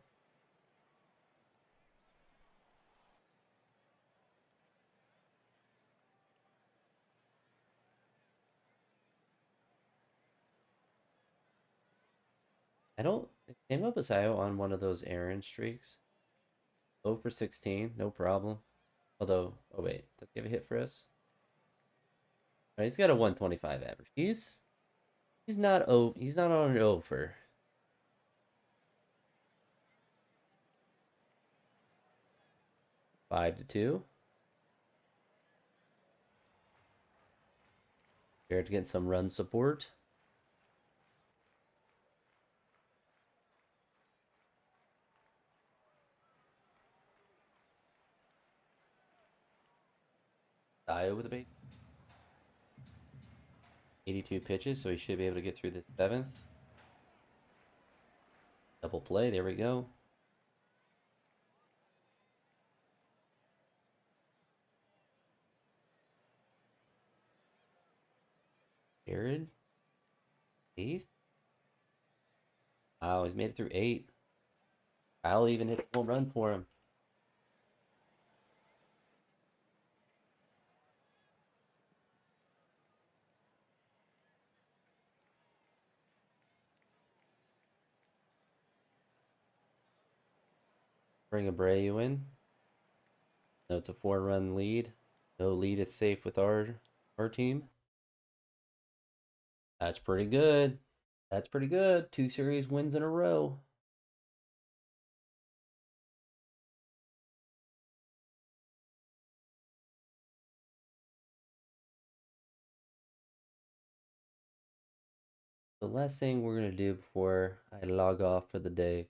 I don't. It came up as IO on one of those Aaron streaks. 0 for 16, no problem. Although, oh wait, does he have a hit for us? Oh, he's got a 125 average. He's not he's not on an over. 5-2. Jared getting some run support. Dio with a bait. 82 pitches, so he should be able to get through the 7th. Double play, there we go. Jared, 8th. Wow, he's made it through 8. I'll even hit a home run for him. Bring Abreu in. No, it's a 4-run lead. No lead is safe with our team. That's pretty good. That's pretty good. 2 series wins in a row. The last thing we're going to do before I log off for the day,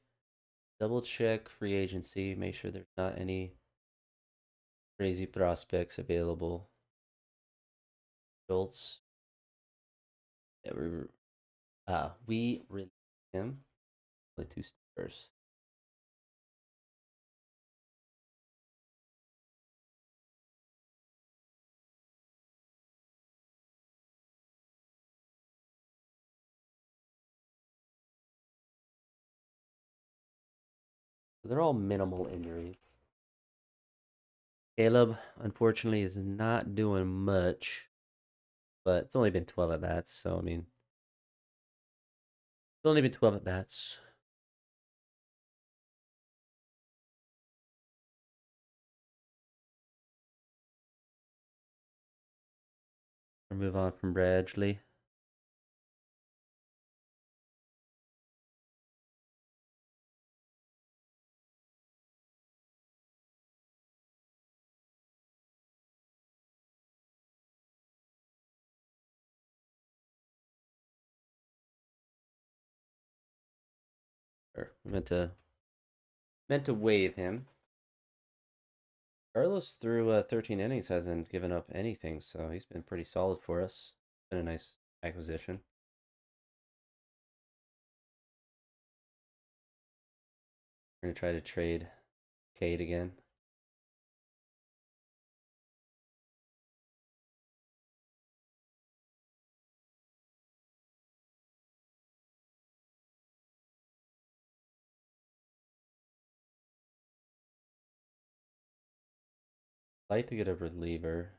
double check free agency, make sure there's not any crazy prospects available. Schultz. Yeah, we released him. Only 2 stars. They're all minimal injuries. Caleb, unfortunately, is not doing much, but it's only been 12 at bats, so I mean, it's only been 12 at bats. We'll move on from Bradley. Or meant to waive him. Carlos through 13 innings hasn't given up anything, so he's been pretty solid for us. Been a nice acquisition. We're gonna try to trade Cade again. Like to get a reliever.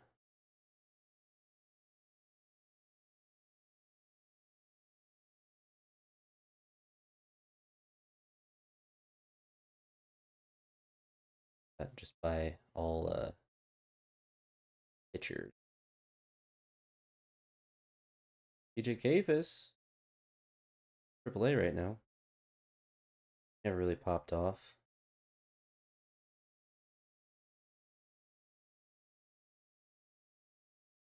just by all pitchers. DJ Cafis, AAA right now. Never really popped off.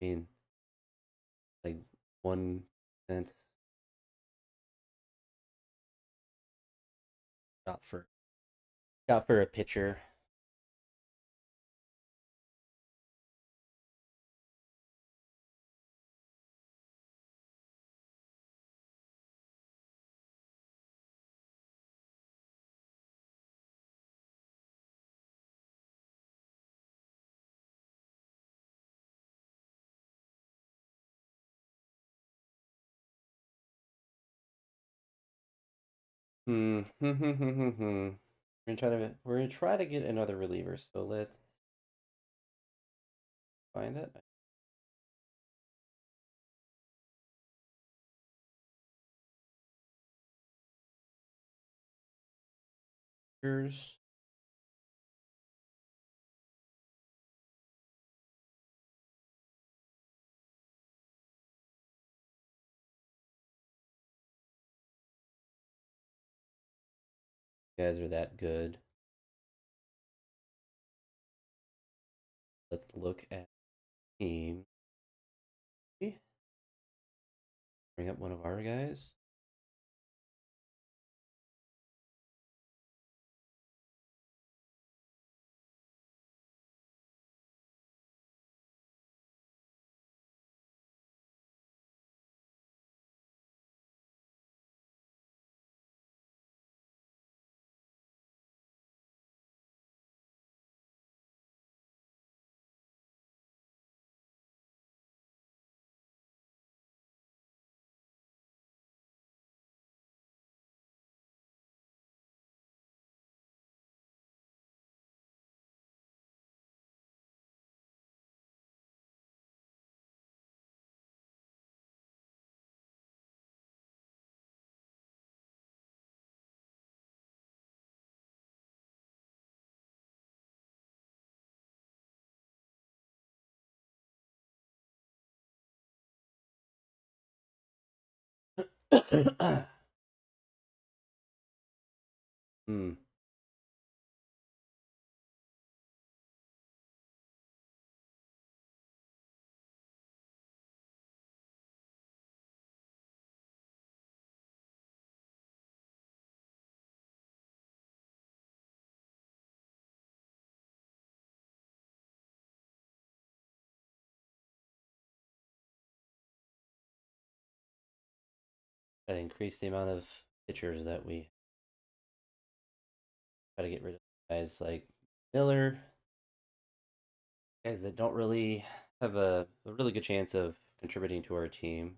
I mean, like 1% got for a pitcher. We're gonna try to get another reliever. So let's find it. Here's you guys are that good. Let's look at team. Bring up one of our guys. Hmm. Try to increase the amount of pitchers that we try to get rid of guys like Miller, guys that don't really have a really good chance of contributing to our team.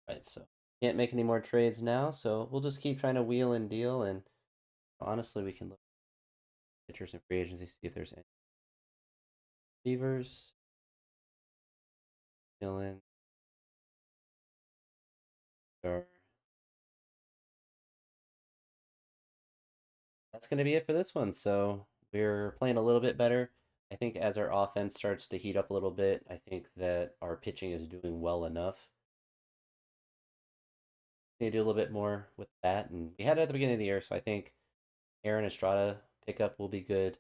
Right, so can't make any more trades now, so we'll just keep trying to wheel and deal. And honestly, we can look at pitchers and free agency, see if there's any receivers. Dylan, or that's going to be it for this one. So we're playing a little bit better. I think as our offense starts to heat up a little bit, I think that our pitching is doing well enough. Need to do a little bit more with that, and we had it at the beginning of the year, so I think Aaron Estrada pickup will be good.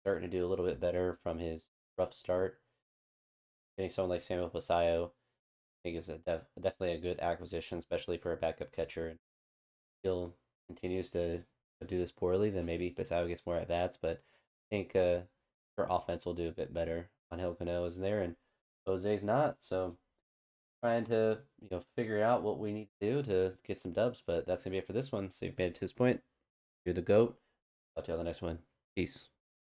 Starting to do a little bit better from his rough start. getting someone like Samuel Pasayo, I think is definitely a good acquisition, especially for a backup catcher. And he'll continues to do this poorly, then maybe Pasayo gets more at bats. But I think our offense will do a bit better. Angel Cano is there, and Jose's not. So trying to figure out what we need to do to get some dubs. But that's gonna be it for this one. So you've made it to this point. You're the goat. Talk to you on the next one. Peace.